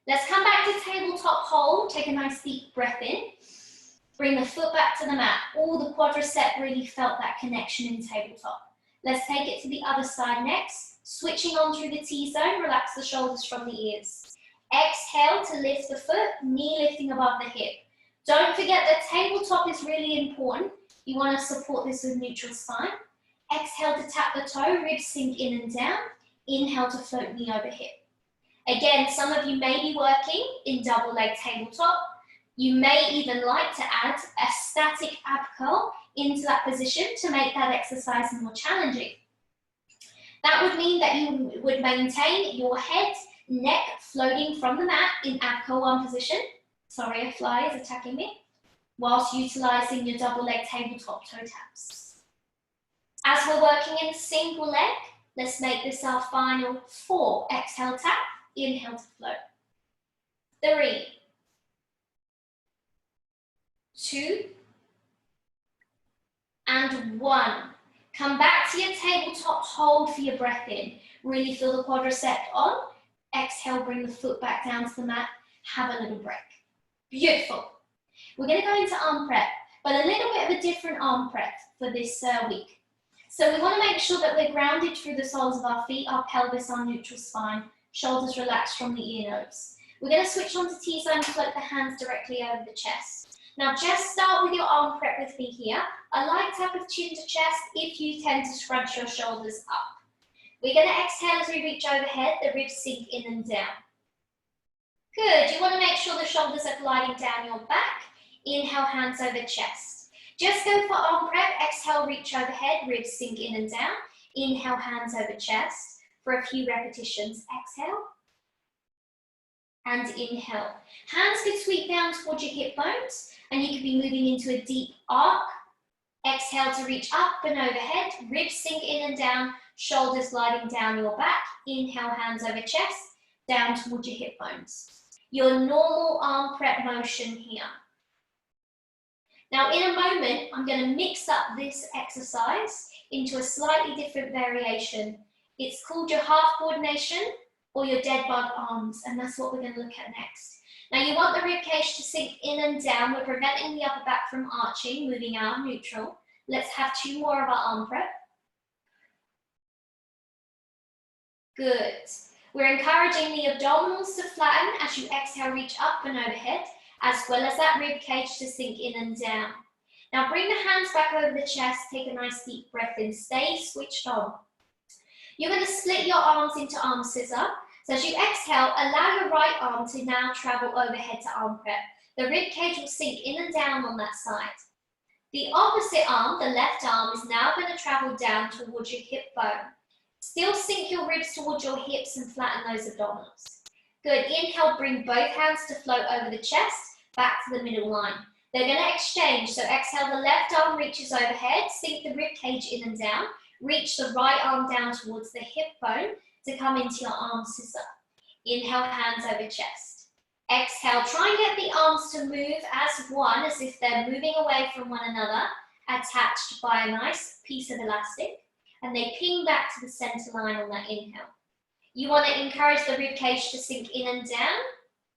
Speaker 1: Let's come back to tabletop hold. Take a nice deep breath in. Bring the foot back to the mat. All the quadricep really felt that connection in tabletop. Let's take it to the other side next. Switching on through the T-zone, relax the shoulders from the ears. Exhale to lift the foot, knee lifting above the hip. Don't forget that tabletop is really important. You want to support this with neutral spine. Exhale to tap the toe, ribs sink in and down. Inhale to float knee over hip. Again, some of you may be working in double leg tabletop. You may even like to add a static ab curl into that position to make that exercise more challenging. That would mean that you would maintain your head, neck floating from the mat in ab curl 1 position. Sorry, a fly is attacking me. Whilst utilizing your double leg tabletop toe taps. As we're working in single leg, let's make this our final 4. Exhale, tap, inhale to float. 3, 2, and 1. Come back to your tabletop, hold for your breath in. Really feel the quadricep on. Exhale, bring the foot back down to the mat. Have a little break. Beautiful. We're going to go into arm prep, but a little bit of a different arm prep for this week. So we want to make sure that we're grounded through the soles of our feet, our pelvis, our neutral spine, shoulders relaxed from the earlobes. We're going to switch on to T-zone, float the hands directly over the chest. Now just start with your arm prep with me here. A light tap of chin to chest if you tend to scrunch your shoulders up. We're going to exhale as we reach overhead, the ribs sink in and down. Good, you want to make sure the shoulders are gliding down your back. Inhale, hands over chest. Just go for arm prep, exhale, reach overhead, ribs sink in and down. Inhale, hands over chest for a few repetitions. Exhale and inhale. Hands could sweep down towards your hip bones and you could be moving into a deep arc. Exhale to reach up and overhead, ribs sink in and down, shoulders gliding down your back. Inhale, hands over chest, down towards your hip bones. Your normal arm prep motion here. Now in a moment, I'm going to mix up this exercise into a slightly different variation. It's called your half coordination or your dead bug arms, and that's what we're going to look at next. Now you want the rib cage to sink in and down. We're preventing the upper back from arching, moving out neutral. Let's have 2 more of our arm prep. Good. We're encouraging the abdominals to flatten as you exhale, reach up and overhead, as well as that rib cage to sink in and down. Now bring the hands back over the chest, take a nice deep breath in, stay switched on. You're going to split your arms into arm scissor. So as you exhale, allow your right arm to now travel overhead to arm prep. The rib cage will sink in and down on that side. The opposite arm, the left arm, is now going to travel down towards your hip bone. Still sink your ribs towards your hips and flatten those abdominals. Good, inhale, bring both hands to float over the chest, back to the middle line. They're going to exchange, so exhale, the left arm reaches overhead, sink the rib cage in and down, reach the right arm down towards the hip bone to come into your arm scissor. Inhale, hands over chest. Exhale, try and get the arms to move as one, as if they're moving away from one another, attached by a nice piece of elastic, and they ping back to the center line on that inhale. You want to encourage the rib cage to sink in and down,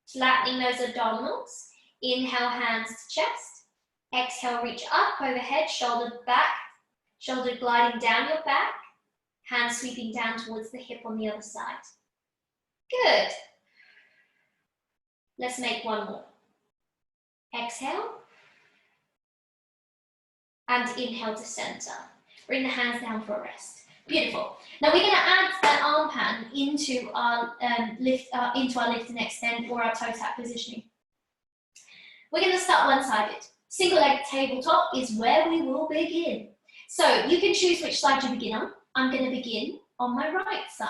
Speaker 1: flattening those abdominals. Inhale, hands to chest. Exhale, reach up overhead, shoulder back, shoulder gliding down your back, hands sweeping down towards the hip on the other side. Good. Let's make 1 more. Exhale. And inhale to center. Bring the hands down for a rest. Beautiful. Now we're going to add an arm pan into our lift and extend or our toe tap positioning. We're going to start one-sided. Single leg tabletop is where we will begin. So you can choose which side you begin on. I'm going to begin on my right side.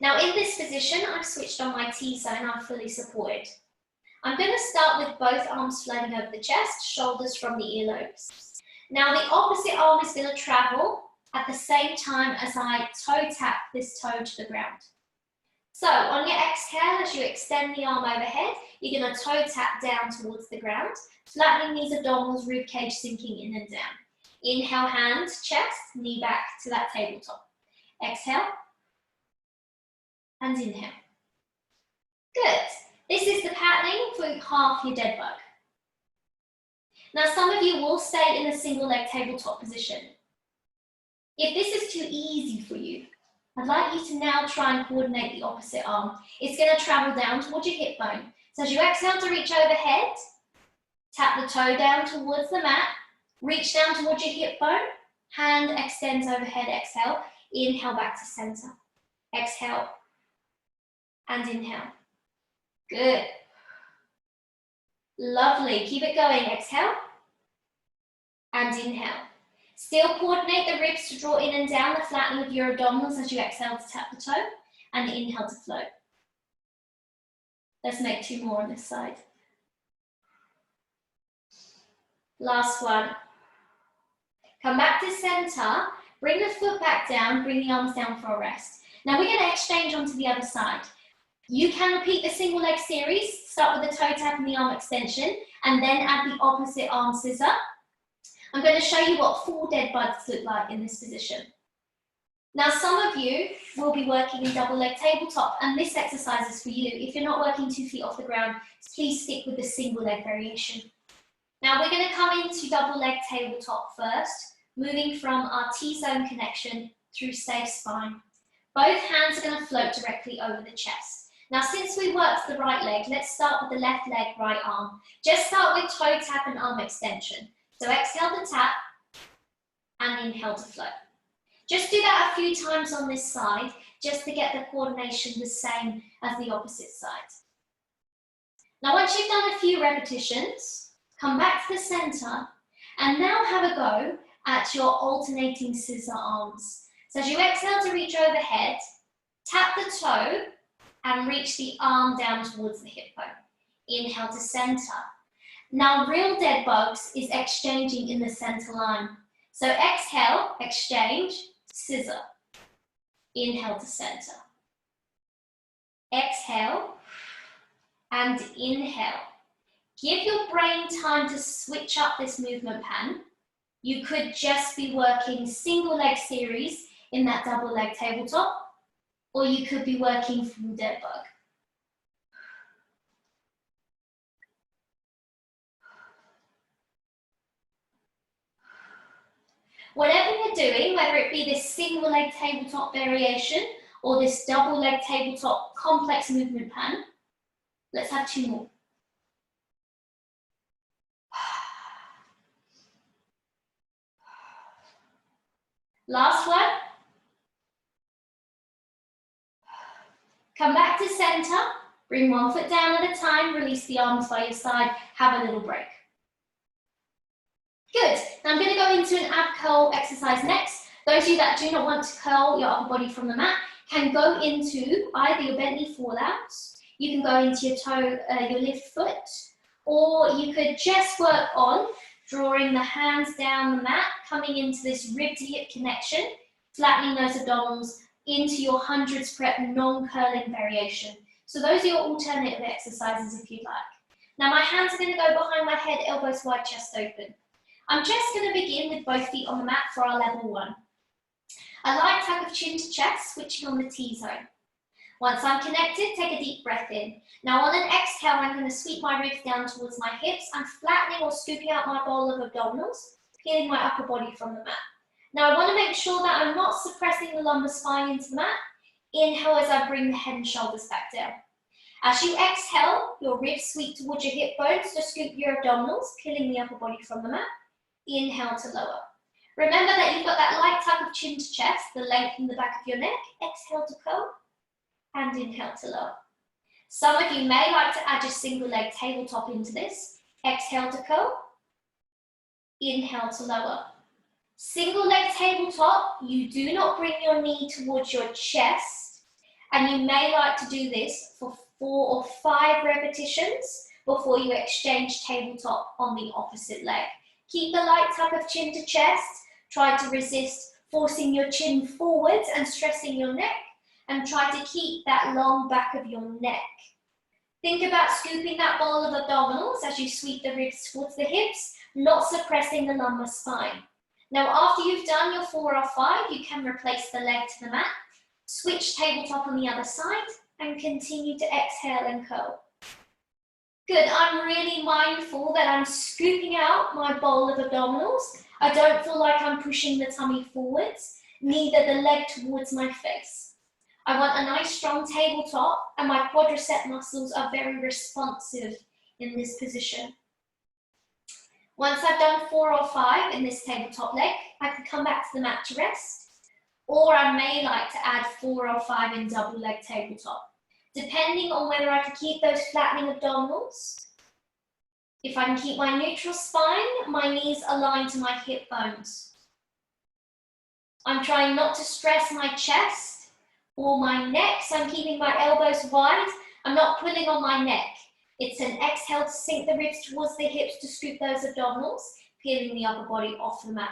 Speaker 1: Now in this position, I've switched on my T-zone, I'm fully supported. I'm going to start with both arms floating over the chest, shoulders from the earlobes. Now the opposite arm is going to travel at the same time as I toe tap this toe to the ground. So on your exhale, as you extend the arm overhead, you're going to toe tap down towards the ground, flattening these abdominals, rib cage sinking in and down. Inhale, hands, chest, knee back to that tabletop. Exhale and inhale. Good. This is the patterning for half your dead bug. Now some of you will stay in a single leg tabletop position. If this is too easy for you, I'd like you to now try and coordinate the opposite arm. It's going to travel down towards your hip bone. So as you exhale to reach overhead, tap the toe down towards the mat, reach down towards your hip bone, hand extends overhead, exhale, inhale back to center. Exhale and inhale. Good. Lovely. Keep it going. Exhale and inhale. Still coordinate the ribs to draw in and down, the flattening of your abdominals as you exhale to tap the toe and inhale to float. Let's make 2 more on this side. Last one. Come back to center, bring the foot back down, bring the arms down for a rest. Now we're going to exchange onto the other side. You can repeat the single leg series, start with the toe tap and the arm extension, and then add the opposite arm scissor. I'm going to show you what 4 dead bugs look like in this position. Now some of you will be working in double leg tabletop, and this exercise is for you. If you're not working 2 feet off the ground, please stick with the single leg variation. Now we're going to come into double leg tabletop first. moving from our T-zone connection through safe spine. Both hands are going to float directly over the chest. Now, since we worked the right leg, let's start with the left leg, right arm. Just start with toe tap and arm extension. So exhale to tap and inhale to float. Just do that a few times on this side, just to get the coordination the same as the opposite side. Now, once you've done a few repetitions, come back to the center and now have a go at your alternating scissor arms. So as you exhale to reach overhead, tap the toe and reach the arm down towards the hip bone. Inhale to center. Now, real dead bugs is exchanging in the center line. So exhale, exchange, scissor. Inhale to center. Exhale and inhale. Give your brain time to switch up this movement pattern. You could just be working single leg series in that double leg tabletop, or you could be working full dead bug. Whatever you're doing, whether it be this single leg tabletop variation or this double leg tabletop complex movement pattern, let's have 2 more. Last one. Come back to center, bring 1 foot down at a time, release the arms by your side, have a little break. Good. Now I'm going to go into an ab curl exercise next. Those of you that do not want to curl your upper body from the mat can go into either your bent knee fallouts, you can go into your toe, your left foot, or you could just work on drawing the hands down the mat, coming into this rib to hip connection, flattening those abdominals into your hundreds prep non-curling variation. So those are your alternative exercises if you'd like. Now my hands are going to go behind my head, elbows wide, chest open. I'm just going to begin with both feet on the mat for our level 1. A light tug of chin to chest, switching on the T-zone. Once I'm connected, take a deep breath in. Now on an exhale, I'm going to sweep my ribs down towards my hips. I'm flattening or scooping out my bowl of abdominals, peeling my upper body from the mat. Now I want to make sure that I'm not suppressing the lumbar spine into the mat. Inhale as I bring the head and shoulders back down. As you exhale, your ribs sweep towards your hip bones to scoop your abdominals, peeling the upper body from the mat. Inhale to lower. Remember that you've got that light tug of chin to chest, the length in the back of your neck. Exhale to curl and inhale to lower. Some of you may like to add your single leg tabletop into this. Exhale to curl, inhale to lower. Single leg tabletop, you do not bring your knee towards your chest, and you may like to do this for 4 or 5 repetitions before you exchange tabletop on the opposite leg. Keep the light tug of chin to chest. Try to resist forcing your chin forwards and stressing your neck, and try to keep that long back of your neck. Think about scooping that bowl of abdominals as you sweep the ribs towards the hips, not suppressing the lumbar spine. Now, after you've done your 4 or 5, you can replace the leg to the mat, switch tabletop on the other side, and continue to exhale and curl. Good, I'm really mindful that I'm scooping out my bowl of abdominals. I don't feel like I'm pushing the tummy forwards, neither the leg towards my face. I want a nice strong tabletop, and my quadricep muscles are very responsive in this position. Once I've done 4 or 5 in this tabletop leg, I can come back to the mat to rest, or I may like to add 4 or 5 in double leg tabletop, depending on whether I can keep those flattening abdominals. If I can keep my neutral spine, my knees aligned to my hip bones. I'm trying not to stress my chest or my neck, so I'm keeping my elbows wide. I'm not pulling on my neck. It's an exhale to sink the ribs towards the hips to scoop those abdominals, peeling the upper body off the mat.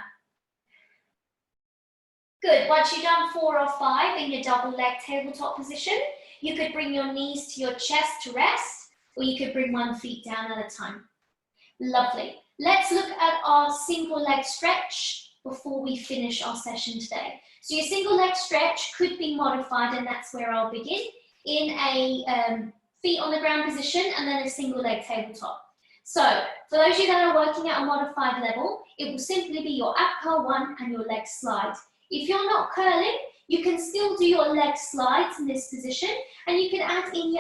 Speaker 1: Good, once you've done 4 or 5 in your double leg tabletop position, you could bring your knees to your chest to rest, or you could bring 1 foot down at a time. Lovely. Let's look at our single leg stretch before we finish our session today. So your single leg stretch could be modified, and that's where I'll begin, in a feet on the ground position and then a single leg tabletop. So, for those of you that are working at a modified level, it will simply be your ab curl 1 and your leg slide. If you're not curling, you can still do your leg slides in this position, and you can add in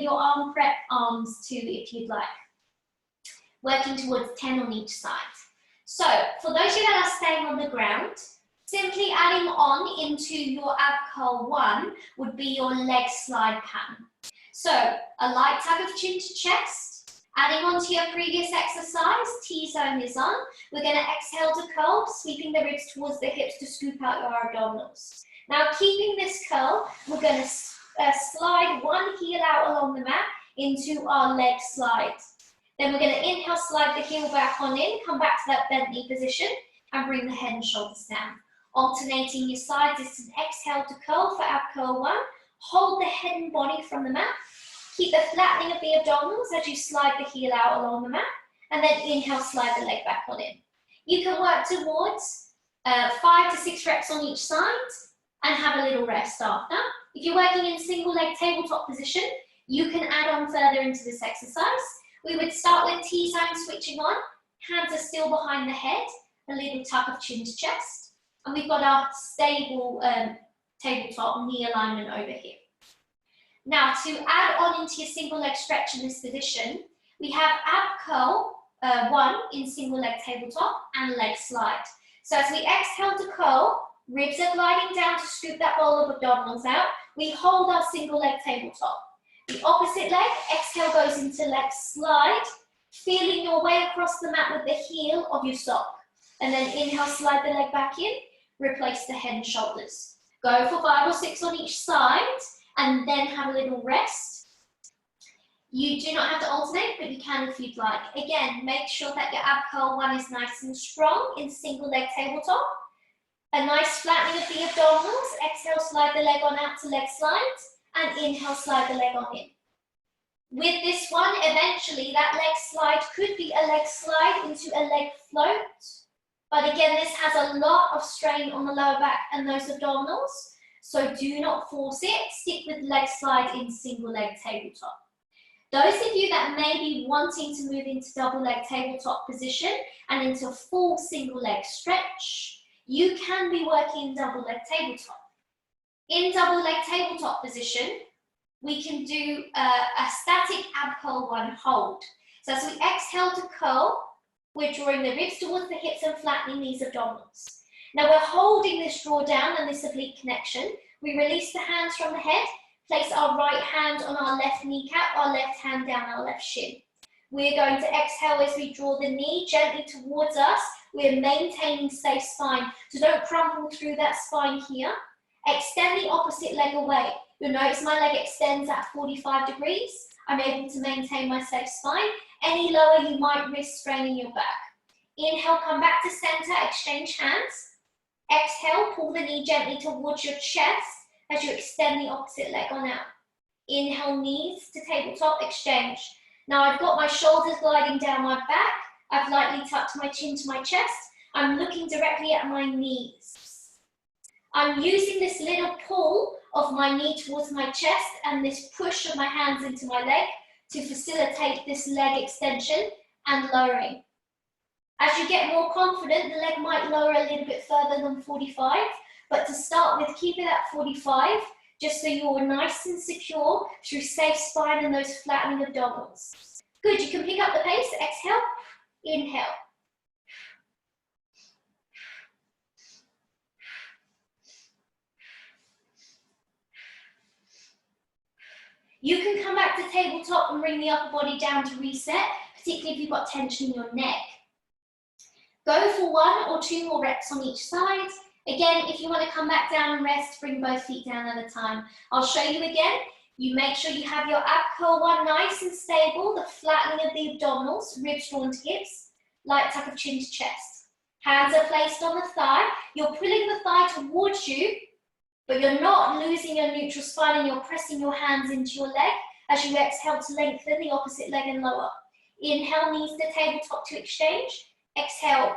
Speaker 1: your arm prep arms too if you'd like, working towards 10 on each side. So, for those of you that are staying on the ground, simply adding on into your ab curl 1 would be your leg slide pattern. So, a light tug of chin to chest. Adding on to your previous exercise, T-zone is on. We're going to exhale to curl, sweeping the ribs towards the hips to scoop out your abdominals. Now, keeping this curl, we're going to slide one heel out along the mat into our leg slide. Then we're going to inhale, slide the heel back on in, come back to that bent knee position, and bring the head and shoulders down. Alternating your sides, it's an exhale to curl for ab curl 1. Hold the head and body from the mat. Keep the flattening of the abdominals as you slide the heel out along the mat, and then inhale, slide the leg back on in. You can work towards 5 to 6 reps on each side and have a little rest after. If you're working in single leg tabletop position, you can add on further into this exercise. We would start with T-zone switching on, hands are still behind the head, a little tuck of chin to chest, and we've got our stable tabletop knee alignment over here. Now, to add on into your single leg stretch in this position, we have ab curl 1 in single leg tabletop and leg slide. So as we exhale to curl, ribs are gliding down to scoop that bowl of abdominals out. We hold our single leg tabletop. The opposite leg, exhale goes into leg slide, feeling your way across the mat with the heel of your sock. And then inhale, slide the leg back in, replace the head and shoulders. Go for 5 or 6 on each side, and then have a little rest. You do not have to alternate, but you can if you'd like. Again, make sure that your ab curl 1 is nice and strong in single leg tabletop. A nice flattening of the abdominals. Exhale, slide the leg on out to leg slide, and inhale, slide the leg on in. With this one, eventually that leg slide could be a leg slide into a leg float. But again, this has a lot of strain on the lower back and those abdominals. So do not force it, stick with leg slide in single leg tabletop. Those of you that may be wanting to move into double leg tabletop position and into full single leg stretch, you can be working in double leg tabletop. In double leg tabletop position, we can do a static ab curl 1 hold. So as we exhale to curl, we're drawing the ribs towards the hips and flattening these abdominals. Now we're holding this draw down and this oblique connection. We release the hands from the head, place our right hand on our left kneecap, our left hand down our left shin. We're going to exhale as we draw the knee gently towards us. We're maintaining safe spine, so don't crumple through that spine here. Extend the opposite leg away. You'll notice my leg extends at 45 degrees. I'm able to maintain my safe spine. Any lower, you might risk straining your back. Inhale, come back to center, exchange hands. Exhale, pull the knee gently towards your chest as you extend the opposite leg on out. Inhale, knees to tabletop, exchange. Now I've got my shoulders gliding down my back. I've lightly tucked my chin to my chest. I'm looking directly at my knees. I'm using this little pull of my knee towards my chest and this push of my hands into my leg to facilitate this leg extension and lowering. As you get more confident, the leg might lower a little bit further than 45, but to start with, keep it at 45, just so you're nice and secure through safe spine and those flattening abdominals. Good, you can pick up the pace, exhale, inhale. You can come back to tabletop and bring the upper body down to reset, particularly if you've got tension in your neck. Go for 1 or 2 more reps on each side. Again, if you want to come back down and rest, bring both feet down at a time. I'll show you again. You make sure you have your ab curl 1 nice and stable, the flattening of the abdominals, ribs drawn to hips, light tuck of chin to chest. Hands are placed on the thigh. You're pulling the thigh towards you, but you're not losing your neutral spine and you're pressing your hands into your leg as you exhale to lengthen the opposite leg and lower. Inhale, knees to tabletop to exchange. Exhale.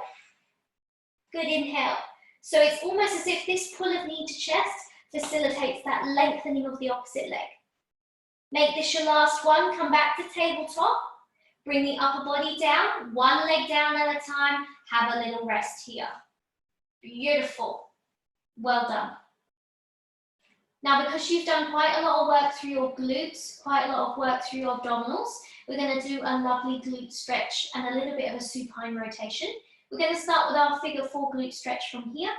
Speaker 1: Good, inhale. So it's almost as if this pull of knee to chest facilitates that lengthening of the opposite leg. Make this your last one. Come back to tabletop. Bring the upper body down, one leg down at a time, have a little rest here. Beautiful. Well done. Now, because you've done quite a lot of work through your glutes, quite a lot of work through your abdominals, we're going to do a lovely glute stretch and a little bit of a supine rotation. We're going to start with our figure 4 glute stretch from here.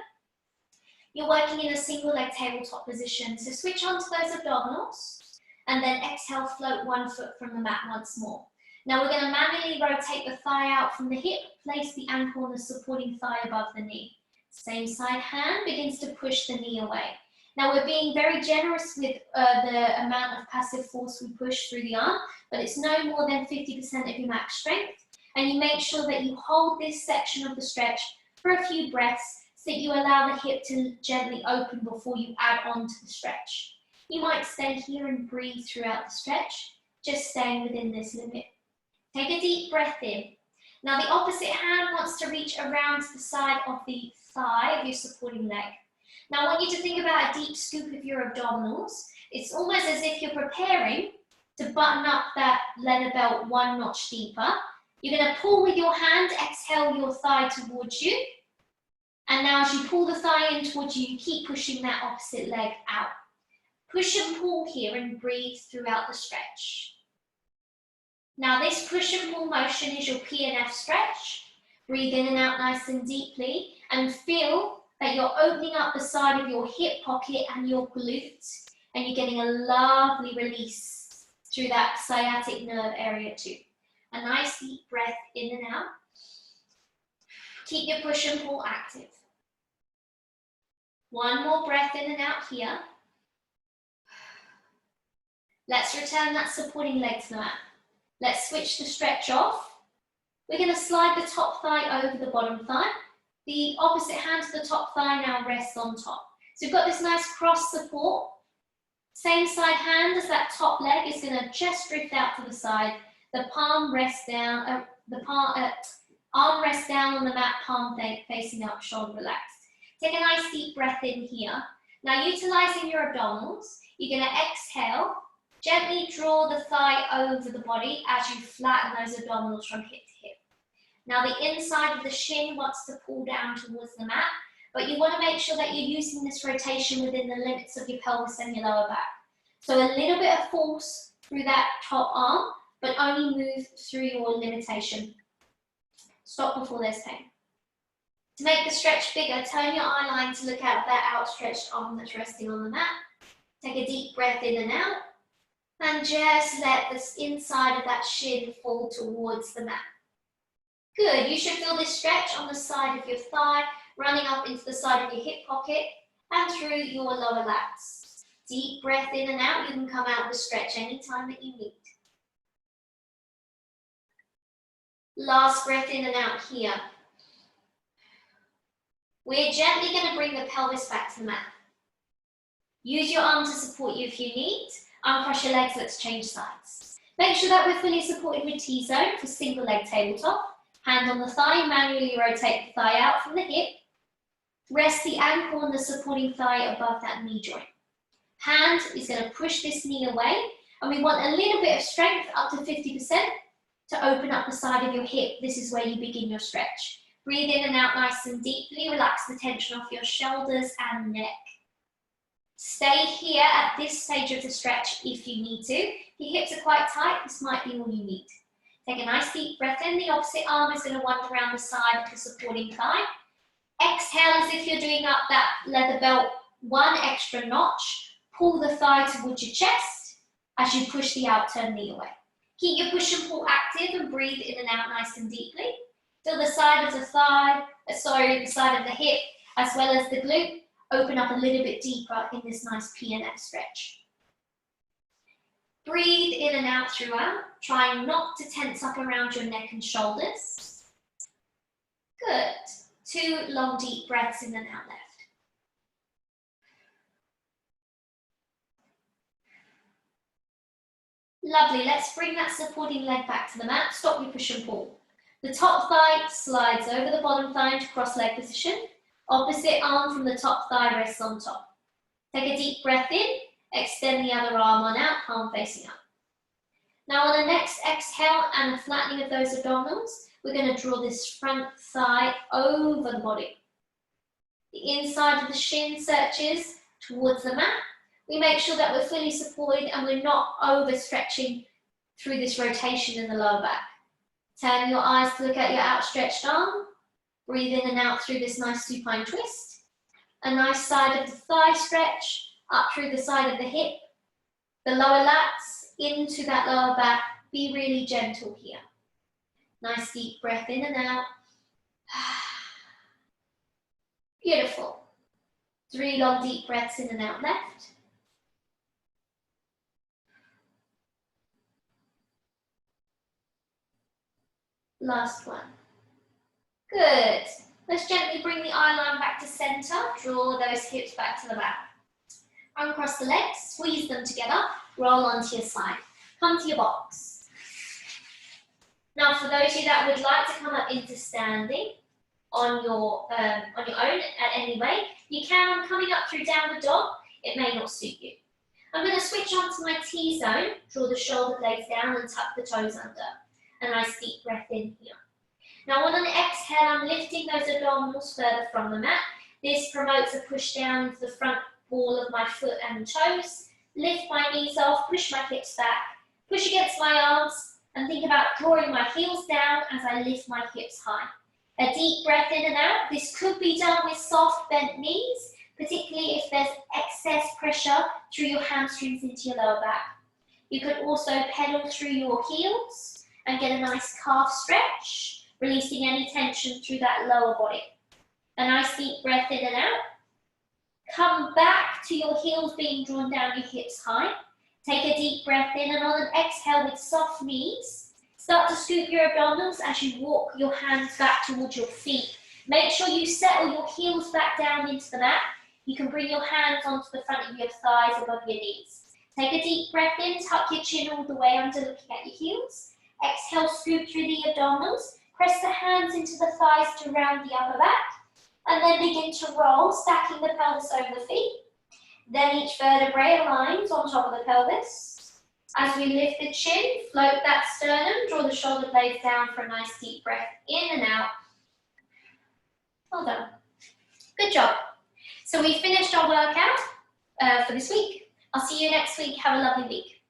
Speaker 1: You're working in a single leg tabletop position, so switch on to those abdominals and then exhale, float 1 foot from the mat once more. Now we're going to manually rotate the thigh out from the hip, place the ankle on the supporting thigh above the knee. Same side hand begins to push the knee away. Now we're being very generous with the amount of passive force we push through the arm, but it's no more than 50% of your max strength. And you make sure that you hold this section of the stretch for a few breaths so that you allow the hip to gently open before you add on to the stretch. You might stay here and breathe throughout the stretch, just staying within this limit. Take a deep breath in. Now the opposite hand wants to reach around to the side of the thigh of your supporting leg. Now I want you to think about a deep scoop of your abdominals. It's almost as if you're preparing to button up that leather belt 1 notch deeper. You're going to pull with your hand, exhale your thigh towards you. And now as you pull the thigh in towards you, you keep pushing that opposite leg out. Push and pull here and breathe throughout the stretch. Now this push and pull motion is your P&F stretch. Breathe in and out nice and deeply and feel that you're opening up the side of your hip pocket and your glutes, and you're getting a lovely release through that sciatic nerve area too. A nice deep breath in and out. Keep your push and pull active. One more breath in and out here. Let's return that supporting leg to the mat. Let's switch the stretch off. We're going to slide the top thigh over the bottom thigh. The opposite hand to the top thigh now rests on top. So we've got this nice cross support. Same side hand as that top leg is going to just drift out to the side. The palm rests down, arm rests down on the mat, palm facing up, shoulder relaxed. Take a nice deep breath in here. Now utilizing your abdominals, you're going to exhale, gently draw the thigh over the body as you flatten those abdominals from hip to hip. Now the inside of the shin wants to pull down towards the mat, but you want to make sure that you're using this rotation within the limits of your pelvis and your lower back. So a little bit of force through that top arm, but only move through your limitation. Stop before there's pain. To make the stretch bigger, turn your eye line to look at that outstretched arm that's resting on the mat. Take a deep breath in and out, and just let the inside of that shin fall towards the mat. Good, you should feel this stretch on the side of your thigh, running up into the side of your hip pocket and through your lower lats. Deep breath in and out, you can come out of the stretch anytime that you need. Last breath in and out here. We're gently going to bring the pelvis back to the mat. Use your arm to support you if you need. Uncross your legs, let's change sides. Make sure that we're fully supported with T-zone for single leg tabletop. Hand on the thigh, manually rotate the thigh out from the hip. Rest the ankle on the supporting thigh above that knee joint. Hand is going to push this knee away, and we want a little bit of strength, up to 50%, to open up the side of your hip. This is where you begin your stretch. Breathe in and out nice and deeply. Relax the tension off your shoulders and neck. Stay here at this stage of the stretch if you need to. If your hips are quite tight, this might be all you need. Take a nice deep breath in. The opposite arm is going to wander around the side of the supporting thigh. Exhale as if you're doing up that leather belt 1 extra notch. Pull the thigh towards your chest as you push the outturned knee away. Keep your push and pull active and breathe in and out nice and deeply. Feel the side of the thigh, the side of the hip, as well as the glute. Open up a little bit deeper in this nice P&F stretch. Breathe in and out throughout, trying not to tense up around your neck and shoulders. Good. 2 long deep breaths in and out left. Lovely, let's bring that supporting leg back to the mat. Stop your push and pull. The top thigh slides over the bottom thigh into cross leg position. Opposite arm from the top thigh rests on top. Take a deep breath in, extend the other arm on out, palm facing up. Now on the next exhale and a flattening of those abdominals, we're going to draw this front thigh over the body. The inside of the shin searches towards the mat. We make sure that we're fully supported and we're not overstretching through this rotation in the lower back. Turn your eyes to look at your outstretched arm. Breathe in and out through this nice supine twist. A nice side of the thigh stretch, up through the side of the hip. The lower lats into that lower back. Be really gentle here. Nice deep breath in and out. Beautiful. 3 long deep breaths in and out left. Last one. Good. Let's gently bring the eye line back to center. Draw those hips back to the back. Uncross the legs, squeeze them together, roll onto your side. Come to your box. Now for those of you that would like to come up into standing on your own at any way, you can. I'm coming up through downward dog. It may not suit you. I'm going to switch on to my T-zone, draw the shoulder blades down and tuck the toes under. A nice deep breath in here. Now on an exhale, I'm lifting those abdominals further from the mat. This promotes a push down into the front ball of my foot and toes. Lift my knees off, push my hips back, push against my arms, and think about drawing my heels down as I lift my hips high. A deep breath in and out. This could be done with soft bent knees, particularly if there's excess pressure through your hamstrings into your lower back. You could also pedal through your heels and get a nice calf stretch, releasing any tension through that lower body. A nice deep breath in and out. Come back to your heels being drawn down, your hips high. Take a deep breath in and on an exhale with soft knees, start to scoop your abdominals as you walk your hands back towards your feet. Make sure you settle your heels back down into the mat. You can bring your hands onto the front of your thighs above your knees. Take a deep breath in, tuck your chin all the way under looking at your heels. Exhale, scoop through the abdominals. Press the hands into the thighs to round the upper back. And then begin to roll, stacking the pelvis over the feet. Then each vertebrae aligns on top of the pelvis. As we lift the chin, float that sternum, draw the shoulder blades down for a nice deep breath in and out. Well done. Good job. So we finished our workout for this week. I'll see you next week. Have a lovely week.